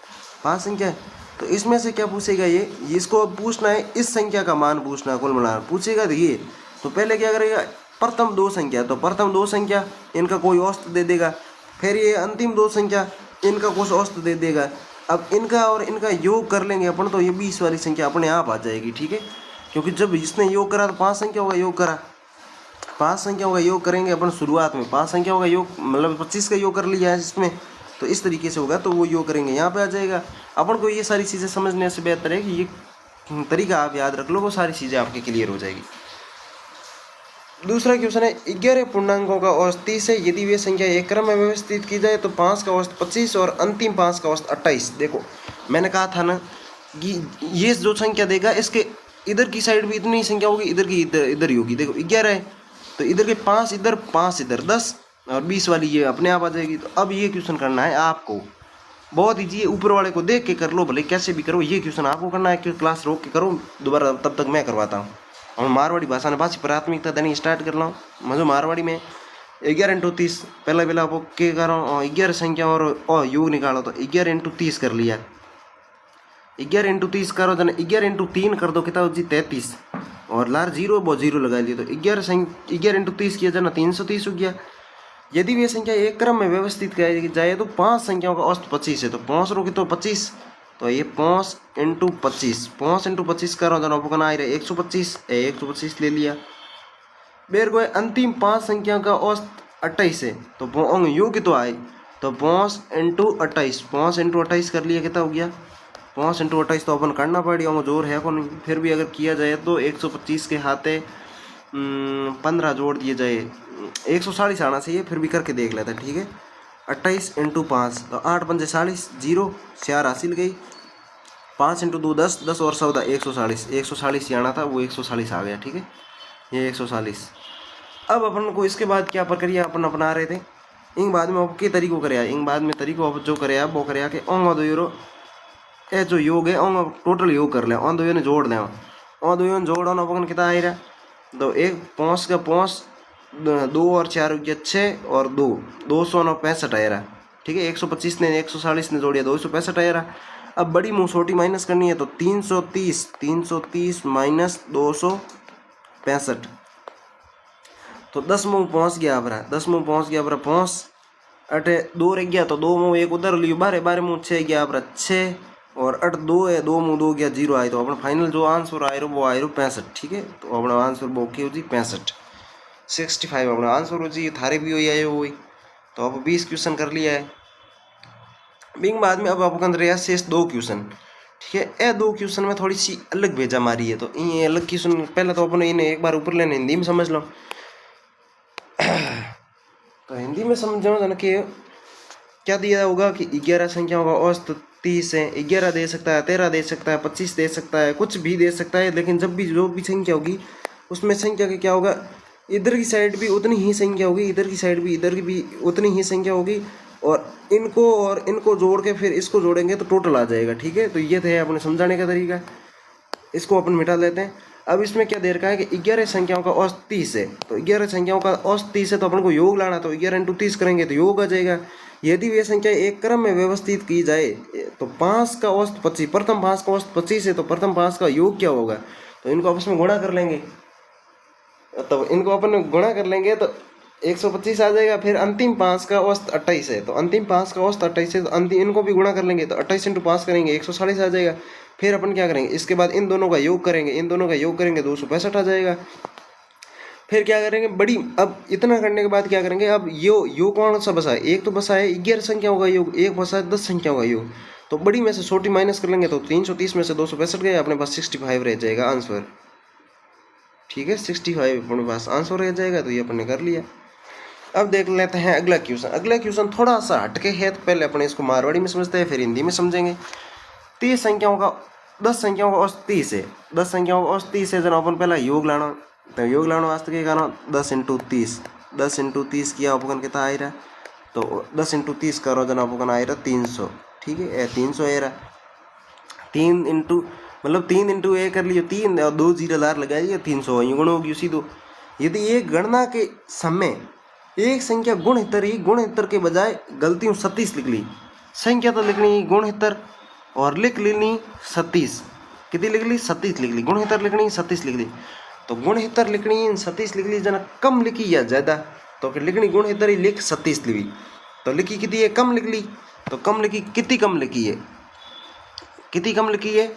5 संख्या है। तो इसमें से क्या पूछेगा ये इसको अब पूछना है, इस संख्या का मान पूछना है, कुल मिलाकर पूछेगा। तो पहले क्या करेगा, प्रथम 2 संख्या, तो प्रथम 2 संख्या इनका कोई औसत दे देगा, फिर ये अंतिम 2 संख्या इनका कुछ औसत दे देगा। अब इनका और इनका योग कर लेंगे अपन, तो ये 20 वाली संख्या अपने आप आ जाएगी, ठीक है। क्योंकि जब इसने योग करा तो 5 संख्याओं का योग करा, 5 संख्याओं का योग करेंगे अपन शुरुआत में, 5 संख्याओं का योग मतलब 25 का योग कर लिया है इसमें, तो इस तरीके से होगा, तो वो योग करेंगे यहाँ पे आ जाएगा। अपन को ये सारी चीज़ें समझने से बेहतर है कि ये तरीका आप याद रख लो, वो सारी चीज़ें आपके क्लियर हो जाएगी। दूसरा क्वेश्चन है 11 पूर्णांकों का औसत 30 है, यदि वे संख्या एक क्रम में व्यवस्थित की जाए तो 5 का औसत 25 और अंतिम 5 का औसत 28। देखो मैंने कहा था ना कि ये जो संख्या देगा इसके इधर की साइड भी इतनी संख्या होगी, इधर की इधर ही होगी। देखो 11 है तो इधर के 5 इधर 5 इधर 10 और 20 वाली ये अपने आप आ जाएगी। तो अब ये क्वेश्चन करना है आपको, बहुत ईजी है, ऊपर वाले को देख के कर लो, भले कैसे भी करो, ये क्वेश्चन आपको करना है। क्यों क्लास रोक के करो दोबारा, तब तक मैं करवाता हूँ। और मारवाड़ी भाषा ने भाषी प्राथमिकता देनी स्टार्ट कर लो। मजो मारवाड़ी में 11 × 30 पहला आप क्या करो, 11 संख्या और योग निकालो, तो 11 × 30 कर लिया, 11 × 30 करो, जन 11 × 3 कर दो, कितना हो जी 33, और लार जीरो वो जीरो लगा लिया, तो 11 × 30 किया जाना 330 हो गया। यदि वे संख्या एक क्रम में व्यवस्थित की जाए तो 5 संख्याओं का औसत 25 है, तो 5 रोके तो 25, तो ये 5 × 25, 5 × 25 करो, जन आपको आ रहा है 125, 125 ले लिया। बेर को अंतिम 5 संख्या का औसत 28 है, तो योग तो आए, तो 5 × 28, 5 × 28 कर लिया, कितना हो गया 5 × 28, तो अपन करना पड़ेगा, वो जोर है कौन, फिर भी अगर किया जाए तो 125 के हाथे 15 जोड़ दिए जाए 140 आना चाहिए, फिर भी करके देख लेते हैं, ठीक है। 28 × 5, तो 8 पंजे 40, 0 4 हासिल गई, 5 × 2 10, 10 और 14 140, 140 आना था वो 140 आ गया, ठीक है, ये 140। अब अपन को इसके बाद क्या प्रक्रिया अपन अपना रहे थे, इन बाद में के तरीकों करे, इन बाद में तरीकों जो करे वो करे कि ओंगा 2 यूरो ए जो योग है ओंगा टोटल योग कर ले, ओं 2 ने जोड़ दें, ओं 2 ने जोड़ अपन कितना आ रहा, तो एक 5 का 5 2 और 4 हो गया 6 और 2 265 आ रहा, ठीक है। 125 ने 140 ने जोड़िया 265 आ रहा। अब बड़ी मुँह छोटी माइनस करनी है, तो 330 माइनस 265, तो 10 मुँह पहुँच गया अपना, 10 मुँह पहुँच गया अपना 5, अठे 2 रह गया, तो 2 मुँह एक उधर लियो, 12 मुँह 6 गया अपना 6, और 8 2 है, 2 मुँह 2 गया 0 आए, तो अपना फाइनल जो आंसर आए वो आए 65, ठीक है। तो अपना आंसर वो क्या हो जी 65 अपना आंसर हो जी, थारे भी हुई आए हुई। तो अब 20 क्वेश्चन कर लिया है, बिंग बाद में अब आपको अंदर रहा शेष 2 क्वेश्चन, ठीक है। ये 2 क्वेश्चन में थोड़ी सी अलग भेजा मारी है, तो ये अलग क्वेश्चन पहले तो अपने इन्हें एक बार ऊपर लेने हिंदी में समझ लो। तो हिंदी में समझो ना कि क्या दिया होगा कि 11 संख्याओं का औसत 30 है, 11 दे सकता है, 13 दे सकता है, 25 दे सकता है, कुछ भी दे सकता है, लेकिन जब भी जो भी संख्या होगी उसमें संख्या का क्या होगा, इधर की साइड भी उतनी ही संख्या होगी, इधर की साइड भी इधर की भी उतनी ही संख्या होगी, और इनको जोड़ के फिर इसको जोड़ेंगे तो टोटल आ जाएगा, ठीक है। तो ये थे अपने समझाने का तरीका, इसको अपन मिटा लेते हैं। अब इसमें क्या दे रखा है कि 11 संख्याओं का औसत 30 है, तो 11 संख्याओं का औसत 30 है, तो अपन को योग लाना, तो 11 × 30 करेंगे तो योग आ जाएगा। यदि वे संख्या एक क्रम में व्यवस्थित की जाए तो 5 का औसत 25, प्रथम 5 का औसत 25 है, तो प्रथम 5 का योग क्या होगा, तो इनको आपस में गुणा कर लेंगे, तो इनको अपन गुणा कर लेंगे तो 125 आ जाएगा। फिर अंतिम 5 का औसत 28 है, तो अंतिम 5 का औसत 28 है, तो अंतिम इनको भी गुणा कर लेंगे तो 28 × 5 करेंगे 140 आ जाएगा। फिर अपन क्या करेंगे, इसके बाद इन दोनों का योग करेंगे, इन दोनों का योग करेंगे 265 आ जाएगा। फिर क्या करेंगे बड़ी, अब इतना करने के बाद क्या करेंगे, अब यो कौन सा बसा है, एक तो बसा है 11 संख्याओं का योग, एक बसा है 10 संख्याओं का योग। तो बड़ी में से छोटी माइनस कर लेंगे तो 330 में से 265 गए, अपने पास 65 रह जाएगा आंसर। ठीक है, 65 अपने पास आंसर रह जाएगा। तो ये अपन ने कर लिया। अब देख लेते हैं अगला क्वेश्चन। अगला क्वेश्चन थोड़ा सा हटके है, तो पहले अपने इसको मारवाड़ी में समझते हैं, फिर हिंदी में समझेंगे। 30 संख्याओं का 10 संख्याओं का औसत 30 है, 10 संख्याओं का औसत 30 है। जब अपन पहला योग लाना, तो योग लाना वास्ते क्या करना, 10 × 30, 10 × 30 किया अपन कितना आ रहा, तो 10 × 30 करो जना अपन आ रहा 300। ठीक है, 300 आ रहा, 3 इंटू मतलब 3 × ए कर लियो, 3 और 2 जीरोदार लगाइए 300 यूँ गुण होगी उसी। दो यदि एक गणना के समय एक संख्या गुणहितर ही गुणहितर के बजाय गलती 37 लिख ली, संख्या तो लिखनी गुणहितर और लिख लेनी 37, कितनी लिख ली 37 लिख ली, गुणहितर लिखनी 37 लिख ली। तो गुणहितर लिखनी 37 लिख ली जना, कम लिखी या ज़्यादा, तो फिर लिखनी गुणहितर ही लिख 37 लिखी। तो लिखी कितनी है, कम लिख ली, तो कम लिखी कितनी कम लिखी है, कितनी कम लिखी है,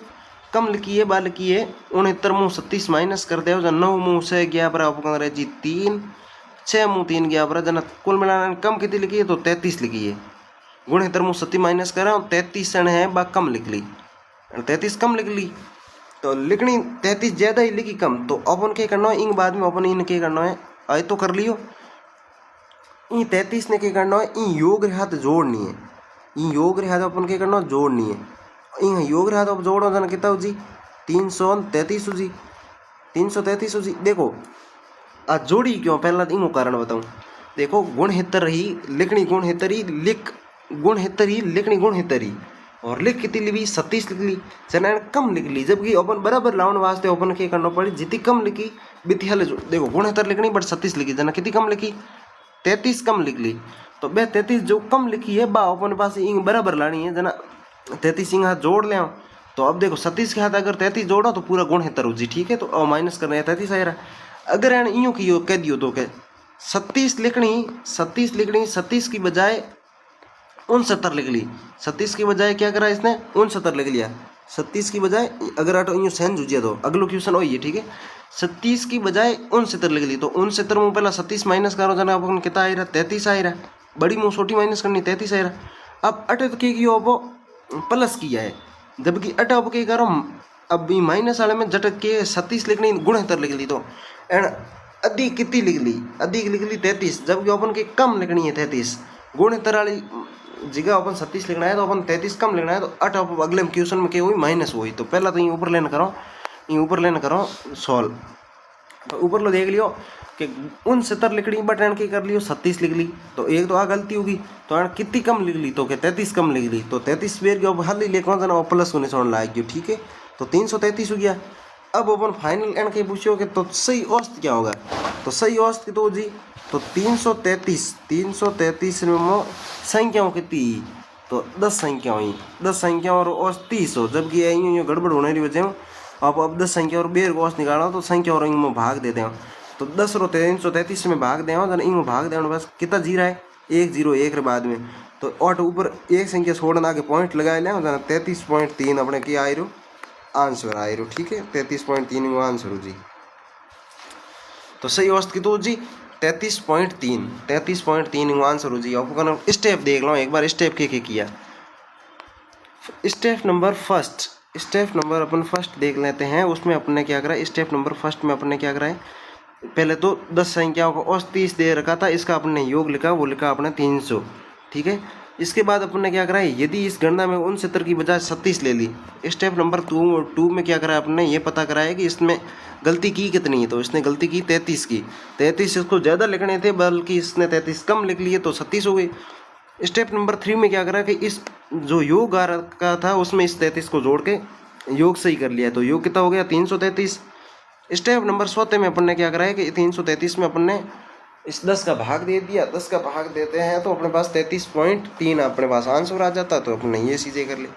कम लिखी है, बाल लिखी है 69 मुँह 37 माइनस कर दे, 9 मुँह से गया बराबर रहे जी 3, 6 मुँह 3 गया बराबर जना, कुल मिलाना कम कितनी लिखी है, तो 33 लिखी है। गुणहितर मुँह 37 माइनस कर रहा हूँ, 33 है बा कम लिख ली, 33 कम लिख ली। तो लिखनी 33 ज़्यादा ही लिखी कम, तो अपन क्या करना है, इन बाद में अपन इन क्या करना है, आए तो कर लियो। इन 33 ने क्या करना है, इन योग हाथ जोड़नी है, इन योग हाथ अपन क्या करना है, जोड़नी है। इन योग हाथ अब जोड़ो जना कितना हो जी, 333 हो जी, 333 हो जी। देखो आ जोड़ी क्यों, पहला इनको कारण बताऊँ। देखो गुणहितर ही लिखनी गुणहितर ही लिख, गुणहितर ही लिखनी गुणहितर ही, और लिख कितनी ली 37 लिख ली, जना कम लिख ली। जबकि अपन बराबर लाने वास्ते अपन क्या करना पड़ी, जितनी कम लिखी बिती हल। देखो गुणहितर लिखनी बट 37 लिखी, जना कितनी कम लिखी 33 कम लिख ली। तो बे 33 जो कम लिखी है बा अपन पास इंग बराबर लानी है, जना 33 इंग हाथ जोड़ ले। तो अब देखो 37 के हाथ अगर 33 जोड़ो तो पूरा गुणहितर हो जी। ठीक है, तो माइनस करना है 33 आ रहा। अगर एन यूँ की कह दियो तो क्या 37 लिखनी, 37 लिखनी, 37 की बजाय 69 लिख ली, 37 की बजाय क्या करा इसने 69 लिख लिया। 37 की बजाय अगर आटो यूँ सेंस हो तो अगलो क्वेश्चन वही है। ठीक है, 37 की बजाय 69 लिख ली, तो 69 मुँह पहला 37 माइनस करो जना अपन कितना आ रहा 33 आ रहा, बड़ी मुँह छोटी माइनस करनी 33 आ रहा। अब अटे तो क्या अब प्लस किया है, जबकि अटे अब क्या करो, अब माइनस वाले में झटक के 37 लिखनी गुणहितर लिख ली, तो एंड अधिक कितनी लिख ली, अधिक लिख ली 33, जबकि अपन की कम लिखनी है 33। गुणहितर वाली जगह अपन 37 लिखना है तो अपन 33 कम लिखना है, तो अट अब अगले क्वेश्चन में क्या हुई माइनस हुई। तो पहला तो ये ऊपर लेना करो, ये ऊपर लेना करो सॉल्व। तो ऊपर लो देख लियो कि 69 लिखनी बट एंड की कर लियो 37 लिख ली, तो एक तो आ गलती होगी, तो एंड कितनी कम लिख ली, तो क्या 33 कम लिख ली। तो 33 बेर के अब हल ही लेकर जाना प्लस को निशान लाग गयो। ठीक है, तो 333 हो गया। अब अपन फाइनल एंड के पूछो कि तो सही औसत क्या होगा, तो सही औसत की तो जी तो 333 में संख्याओं कितनी, तो 10 संख्या हुई, 10 संख्या और औसत 30 हो। जबकि यूँ गड़बड़ होने की वजह अब 10 संख्या और बेर को औसत निकालना, तो संख्या और इनमें भाग दे दें, तो 10 और 333 में भाग दें, इनमें भाग दें बस कितना जीरा है 1 0 1 रे बाद में, तो और ऊपर एक संख्या छोड़ना आगे पॉइंट लगा लें, 33.3 अपने क्या आ रहा आंसर आ रहा। ठीक है, 33.3 आंसर हो जी। तो सही औसत की तो जी 33.3 आंसर हो जी। आपको स्टेप देख लो एक बार, स्टेप के किया। Step number first, step number अपन फर्स्ट देख लेते हैं, उसमें अपने क्या करा। स्टेप नंबर फर्स्ट में अपने क्या करा है, पहले तो 10 संख्याओं को औसत 30 दे रखा था, इसका अपने योग लिखा, वो लिखा अपने 300। ठीक है, इसके बाद अपन ने क्या करा है, यदि इस गणना में 69 की बजाय 37 ले ली। स्टेप नंबर 2 में क्या करा है, अपने ये पता करा है कि इसमें गलती की कितनी है, तो इसने गलती की 33 की, 33 इसको ज़्यादा लिखने थे बल्कि इसने 33 कम लिख लिए, तो 37 हो गई। स्टेप नंबर 3 में क्या करा कि इस जो योग आ रखा था उसमें इस 33 को जोड़ के योग सही कर लिया, तो योग कितना हो गया 333। स्टेप नंबर 4 में अपन ने क्या करा है कि 333 में अपन ने इस 10 का भाग दे दिया, 10 का भाग देते हैं तो अपने पास 33.3 अपने पास आंसर आ जाता, तो अपने ये चीज़ें कर ली।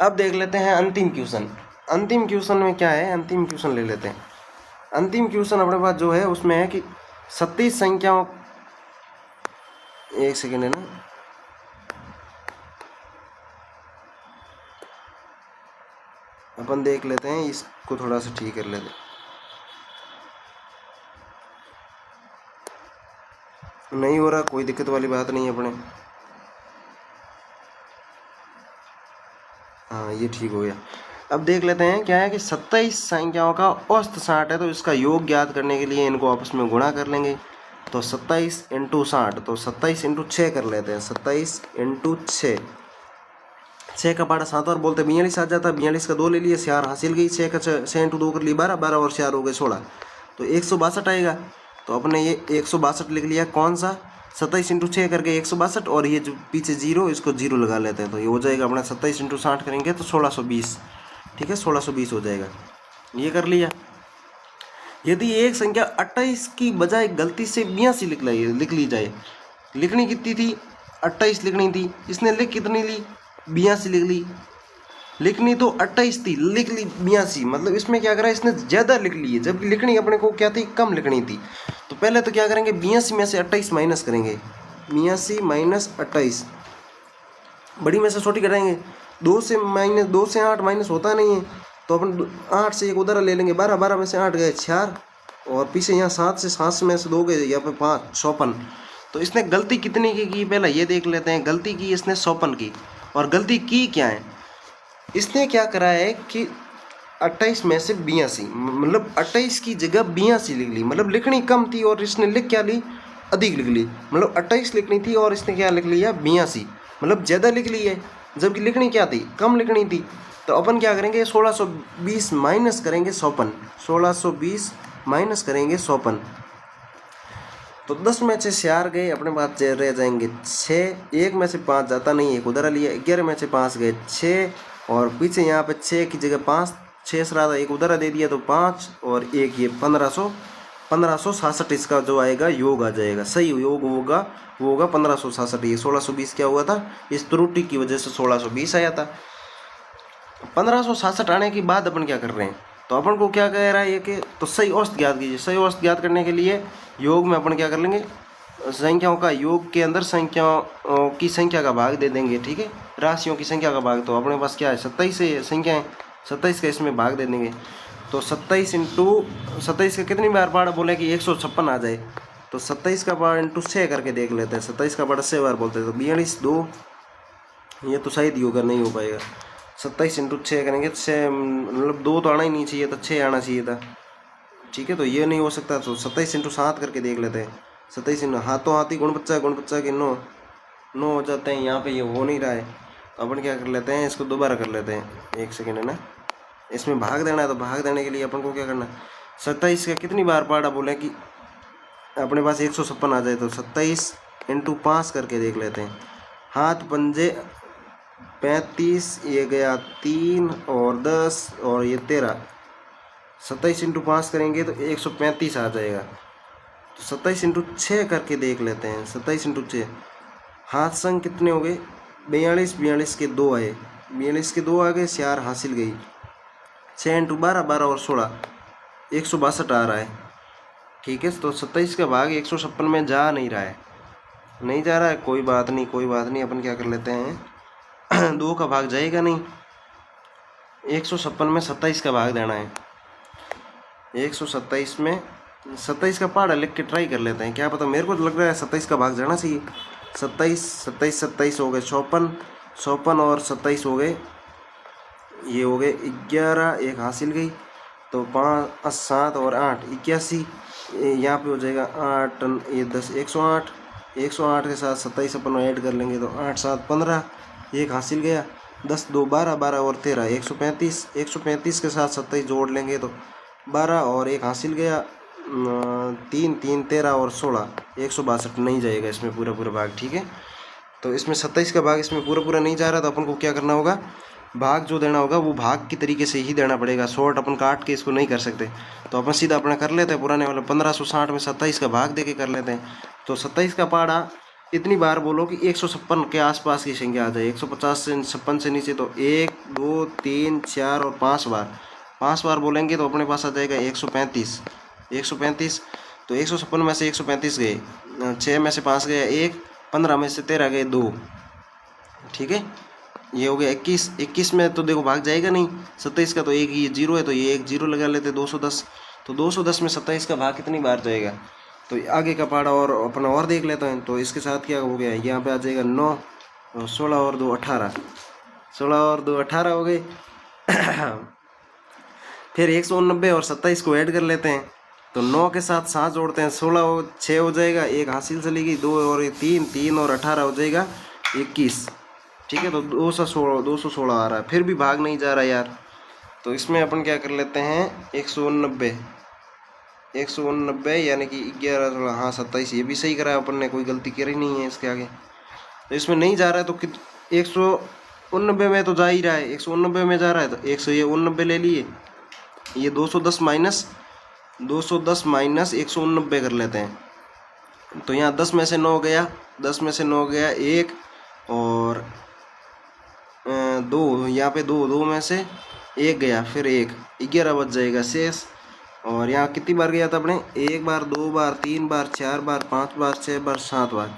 अब देख लेते हैं अंतिम क्वेश्चन। अंतिम क्वेश्चन में क्या है, अंतिम क्वेश्चन ले लेते हैं। अंतिम क्वेश्चन अपने पास जो है उसमें है कि 27 संख्याओं, एक सेकेंड है ना, अपन देख लेते हैं, इसको थोड़ा सा ठीक कर लेते हैं। नहीं हो रहा, कोई दिक्कत वाली बात नहीं है अपने। हाँ ये ठीक हो गया। अब देख लेते हैं क्या है कि 27 संख्याओं का औसत 60 है, तो इसका योग ज्ञात करने के लिए इनको आपस में गुणा कर लेंगे। तो 27 इंटू 60, तो 27 इंटू 6 कर लेते हैं। 27 इंटू 6, 6 का पारा 7 और बोलते 42 आ जाता है। 42 का 2 ले लिए, 6 हासिल गई। 6 का 6 इंटू 2 कर ली 12, 12 और 4 हो गए 16, तो 162 आएगा। तो अपने ये 162 लिख लिया। कौन सा? 27 इंटू 6 करके 162, और ये जो पीछे जीरो, इसको जीरो लगा लेते हैं, तो ये हो जाएगा अपना 27 इंटू 60 करेंगे तो 1620। ठीक है, 1620 हो जाएगा। ये कर लिया। यदि एक संख्या 28 की बजाय गलती से 82 लिख ली जाए, लिखनी कितनी थी? 28 लिखनी थी, इसने लिख कितनी ली? 82 लिख ली। लिखनी तो 28 थी, लिख ली 82, मतलब इसमें क्या करा, इसने ज़्यादा लिख ली है, जबकि लिखनी अपने को क्या थी? कम लिखनी थी। तो पहले तो क्या करेंगे, 82 में से 28 माइनस करेंगे। 82 माइनस 28, बड़ी में से छोटी घटाएंगे। 2 से 8 माइनस होता नहीं है, तो अपन 8 से एक उधर ले लेंगे। 12, 12 में से 8 गए 4, और पीछे यहाँ 7 में से 2 गए, यहाँ पे 5, 56। तो इसने गलती कितनी की पहले ये देख लेते हैं। गलती की इसने 56 की, और गलती की क्या है? इसने क्या करा है कि 28 में से 82, मतलब 28 की जगह 82 लिख ली, मतलब लिखनी कम थी और इसने लिख क्या ली? अधिक लिख ली। मतलब 28 लिखनी थी और इसने क्या लिख लिया? 82, मतलब ज़्यादा लिख ली है, जबकि लिखनी क्या थी? कम लिखनी थी। तो अपन क्या करेंगे, 1620 माइनस करेंगे 56, 1620 माइनस करेंगे 56। तो 10 में से 4 गए, अपने पास रह जाएंगे 6। 1 में से 5 जाता नहीं, एक उधर लिया। 11 में से 5 गए 6, और पीछे यहाँ पे 6 की जगह 5, 6 से रहा, एक उधर दे दिया, तो 5 और 1 ये 1567 इसका जो आएगा योग आ जाएगा। सही योग होगा, वो होगा 1567। ये 1620 क्या हुआ था? इस त्रुटि की वजह से 1620 आया था। 1567 आने के बाद अपन क्या कर रहे हैं, तो अपन को क्या कह रहा है ये कि तो सही औसत ज्ञात कीजिए। सही औसत ज्ञात करने के लिए योग में अपन क्या कर लेंगे, संख्याओं का योग के अंदर संख्याओं की संख्या का भाग दे देंगे। ठीक है, राशियों की संख्या का भाग, तो अपने पास क्या है? 27 है संख्या है, 27 का इसमें भाग दे देंगे। तो 27 इंटू 27 का कितनी बार पारा बोले कि 156 आ जाए, तो 27 का पारा इंटू 6 करके देख लेते हैं। 27 का पारा 6 बार बोलते हैं, तो 42 2, ये तो शायद योगा नहीं हो पाएगा। 27 इंटू 6 करेंगे, 6 मतलब 2 तो आना ही नहीं चाहिए था, 6 आना चाहिए था। ठीक है, तो ये नहीं हो सकता, तो 27 इंटू 7 करके देख लेते हैं। 27 इंटू हाथों हाथी गुण बच्चा के 9 हो जाते हैं। यहाँ पे ये हो नहीं रहा है, तो अपन क्या कर लेते हैं, इसको दोबारा कर लेते हैं। एक सेकेंड है ना, इसमें भाग देना है, तो भाग देने के लिए अपन को क्या करना है, 27 का कितनी बार पाड़ा बोले कि अपने पास 156 आ जाए, तो 27 इंटू 5 करके देख लेते हैं। हाथ पंजे 35, ये गया 3 और 10 और ये 13, 27 इंटू 5 करेंगे तो 135 आ जाएगा। तो 27 इंटू 6 करके देख लेते हैं। 27 इंटू 6, हाथ संग कितने हो गए? 42, 42 के 2 आए, 42 के 2 आ गए, 4 हासिल गई। 6 इंटू 12, 12 और 16, 162 आ रहा है। ठीक है, तो 27 का भाग 156 में जा नहीं रहा है, नहीं जा रहा है, कोई बात नहीं, कोई बात नहीं। अपन क्या कर लेते हैं 2 का भाग जाएगा नहीं, 156 में 27 का भाग देना है। 127 में 27 का पहाड़ा लिख के ट्राई कर लेते हैं, क्या पता, मेरे को तो लग रहा है 27 का भाग जाना चाहिए। 27 हो गए 56, 56 और 27 हो गए, ये हो गए 11, एक हासिल गई, तो 5 7 और 8 81, यहाँ पे हो जाएगा 8 ये 10 108, 108 के साथ 27 अपन ऐड कर लेंगे, तो 8 7 15, एक हासिल गया। 10 2 12, 12 और 13 135, 135 के साथ 27 जोड़ लेंगे तो 12 और एक हासिल गया, 3 3 13 और 16, 162 नहीं जाएगा इसमें पूरा भाग। ठीक है, तो इसमें 27 का भाग इसमें पूरा नहीं जा रहा, तो अपन को क्या करना होगा, भाग जो देना होगा वो भाग की तरीके से ही देना पड़ेगा। शॉर्ट अपन काट के इसको नहीं कर सकते, तो अपन सीधा अपना कर लेते हैं पुराने वाले 1560 में 27 का भाग दे के कर लेते हैं। तो 27 का पाड़ा इतनी बार बोलो कि 156 के आसपास की संख्या आ जाए। 150 से 56 से नीचे तो 1 2 3 4 और 5 बार बोलेंगे तो अपने पास आ जाएगा 135। 135, तो 156 में से 135 गए, 6 में से 5 गया 1, 15 में से 13 गए 2, ठीक है। ये हो गया 21, 21 में तो देखो भाग जाएगा नहीं, 27 का तो एक ये जीरो है, तो ये एक जीरो लगा लेते 210, तो 210 में 27 का भाग कितनी बार जाएगा। तो आगे का पहाड़ा और अपना और देख लेते हैं। तो इसके साथ क्या हो गया, यहाँ पे आ जाएगा 9, और 16 और 2 18, 16 और 2 18 हो गए। फिर 189 और 27 को ऐड कर लेते हैं, तो 9 के साथ 7 जोड़ते हैं, 16 6 हो जाएगा, एक हासिल चली गई, 2 और 3, 3 और 18 हो जाएगा 21, ठीक है। तो 216 आ रहा है, फिर भी भाग नहीं जा रहा यार। तो इसमें अपन क्या कर लेते हैं, 189 यानी कि 11, हाँ 27, ये भी सही करा है अपन ने, कोई गलती करी नहीं है इसके आगे। तो इसमें नहीं जा रहा है, तो 189 में तो जा ही रहा है, 189 में जा रहा है, तो 189 ले लिए, ये 210 माइनस 189 कर लेते हैं। तो यहाँ 10 में से 9 गया, 10 में से 9 गया 1 और 2, यहाँ पे 2 में से 1 गया, फिर 1, 11 बच जाएगा शेष। और यहाँ कितनी बार गया था अपने, 1 बार, 2 बार, 3 बार, 4 बार, 5 बार, 6 बार, 7 बार,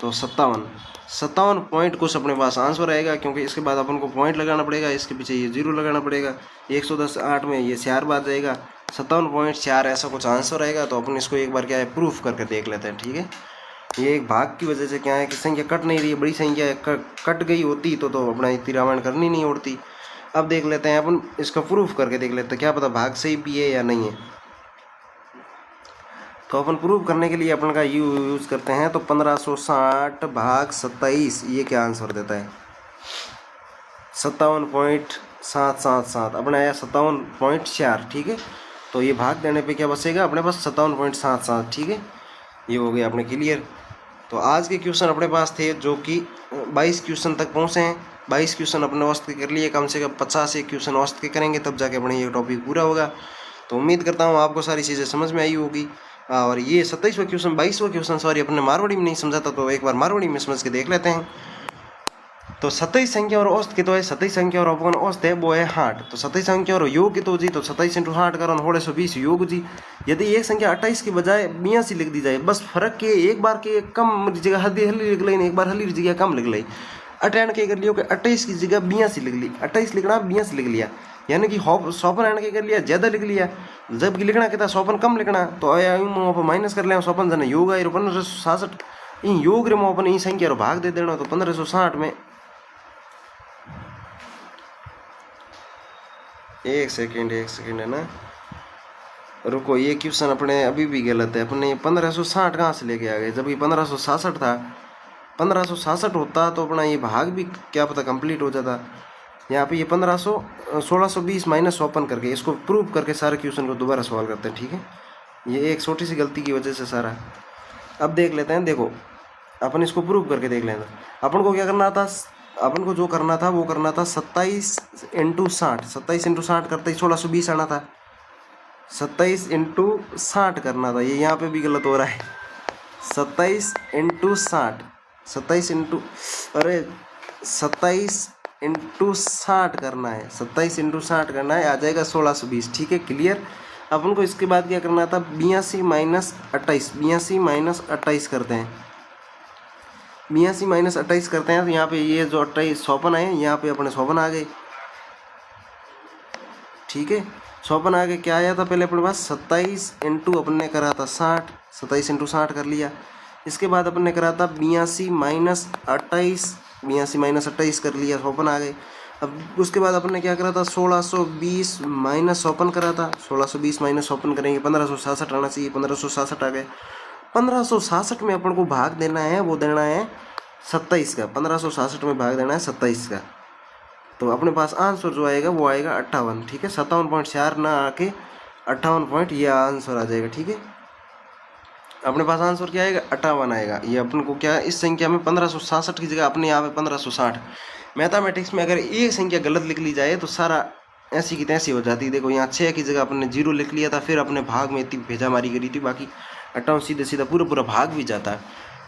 तो 57 पॉइंट कुछ अपने पास आंसर आएगा, क्योंकि इसके बाद अपन को पॉइंट लगाना पड़ेगा, इसके पीछे ये 0 लगाना पड़ेगा। 110 8 में ये 4 बार जाएगा, 57.4 ऐसा कुछ आंसर आएगा। तो अपन इसको एक बार क्या है प्रूफ करके देख लेते हैं, ठीक है। ये एक भाग की वजह से क्या है कि संख्या कट नहीं रही है, बड़ी संख्या कट गई होती तो अपना इतनी रामायण करनी नहीं उड़ती। अब देख लेते हैं अपन इसका प्रूफ करके देख लेते हैं, क्या पता भाग सही भी है या नहीं है। तो अपन प्रूव करने के लिए अपन का यूज़ करते हैं, तो 1560 भाग 27, ये क्या आंसर देता है, 57.777, अपने आया 57.4, ठीक है। तो ये भाग देने पे क्या बचेगा अपने पास, 57.77, ठीक है। ये हो गया अपने क्लियर। तो आज के क्वेश्चन अपने पास थे जो कि 22 क्वेश्चन तक पहुँचे हैं, 22 क्वेश्चन अपने औसत के कर लिए, कम से कम 50 एक क्वेश्चन औसत के करेंगे, तब जाके अपने ये टॉपिक पूरा होगा। तो उम्मीद करता हूँ आपको सारी चीज़ें समझ में आई होगी। और ये 22वां क्वेश्चन सॉरी अपने मारवाड़ी में नहीं समझा था, तो एक बार मारवाड़ी में समझ के देख लेते हैं। तो 27 संख्या और औसत की तो है, 27 संख्या और अपन औसत है वो है 8, तो 27 संख्या और योग की तो जी, तो 27 × 8 करो 120 योग जी। यदि एक संख्या 28 की बजाय 82 लिख दी जाए, बस फर्क के एक बार के कम जगह हल्दी लिख ली, एक बार हल्दी जगह कम लिख ली, अटैंड के कर लियो कि 28 की जगह 82 लिख ली, 28 लिखना 82 लिख लिया, यानी कि 100 एंड के कर लिया ज़्यादा लिख लिया, जबकि लिखना कहता 100 कम लिखना, तो आया यूँ माइनस कर लिया 100 जन योग आई 1567, इन योग रे अपन इन संख्या भाग दे देना, तो 1560 में एक सेकेंड है ना, रुको, ये क्वेश्चन अपने अभी भी गलत है, अपने 1560 कहाँ से लेके आ गए, जबकि 1566 था, 1566 होता तो अपना ये भाग भी क्या पता कंप्लीट हो जाता। यहाँ पे ये 1620 माइनस 54 करके इसको प्रूव करके सारे क्वेश्चन को दोबारा सवाल करते हैं, ठीक है। ये एक छोटी सी गलती की वजह से सारा। अब देख लेते हैं, देखो अपन इसको प्रूव करके देख लेते हैं। अपन को क्या करना था, अपन को जो करना था वो करना था 27 × 60, 27 × 60 करते ही 1620 आना था, 27 × 60 करना था, ये यहाँ पे भी गलत हो रहा है, 27 × 60, 27 × 60 करना है, 27 × 60 करना है, आ जाएगा 1620, ठीक है क्लियर। अपन को इसके बाद क्या करना था, 82 माइनस 28 करते हैं, 82 माइनस 28 करते हैं, तो यहाँ पे ये जो 28 54 आए, यहाँ पे अपने 54 आ गए, ठीक है। 54 आ गए, क्या आया था पहले अपने पास 27 × अपन ने करा था 60, 27 × 60 कर लिया। इसके बाद अपन ने करा था 82 माइनस 28 कर लिया, 54 आ गए। अब उसके बाद अपन ने क्या करा था, 1620 माइनस 54 करा था, 1620 माइनस 54 करेंगे, 1567 आना चाहिए, 1567 आ गए। 1567 में अपन को भाग देना है, वो देना है 27 का, 1567 में भाग देना है 27 का, तो अपने पास आंसर जो आएगा वो आएगा 58, ठीक है। 57.4 ना आके 58 पॉइंट ये आंसर आ जाएगा, ठीक है। अपने पास आंसर क्या आएगा, 58 आएगा। ये अपन को क्या है, इस संख्या में 1567 की जगह अपने यहाँ पे 1560। मैथमेटिक्स में अगर एक संख्या गलत लिख ली जाए तो सारा ऐसी की तैसी हो जाती है। देखो यहाँ 6 की जगह अपने 0 लिख लिया था, फिर अपने भाग में इतनी भेजामारी करी थी, बाकी 58 सीधा पूरा भाग भी जाता है,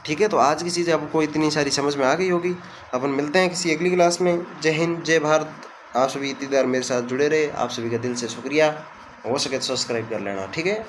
ठीक है। तो आज की चीज़ें आपको इतनी सारी समझ में आ गई होगी। अपन मिलते हैं किसी अगली क्लास में। जय हिंद, जय भारत। आप सभी इतनी देर मेरे साथ जुड़े रहे, आप सभी का दिल से शुक्रिया। हो सके तो सब्सक्राइब कर लेना, ठीक है।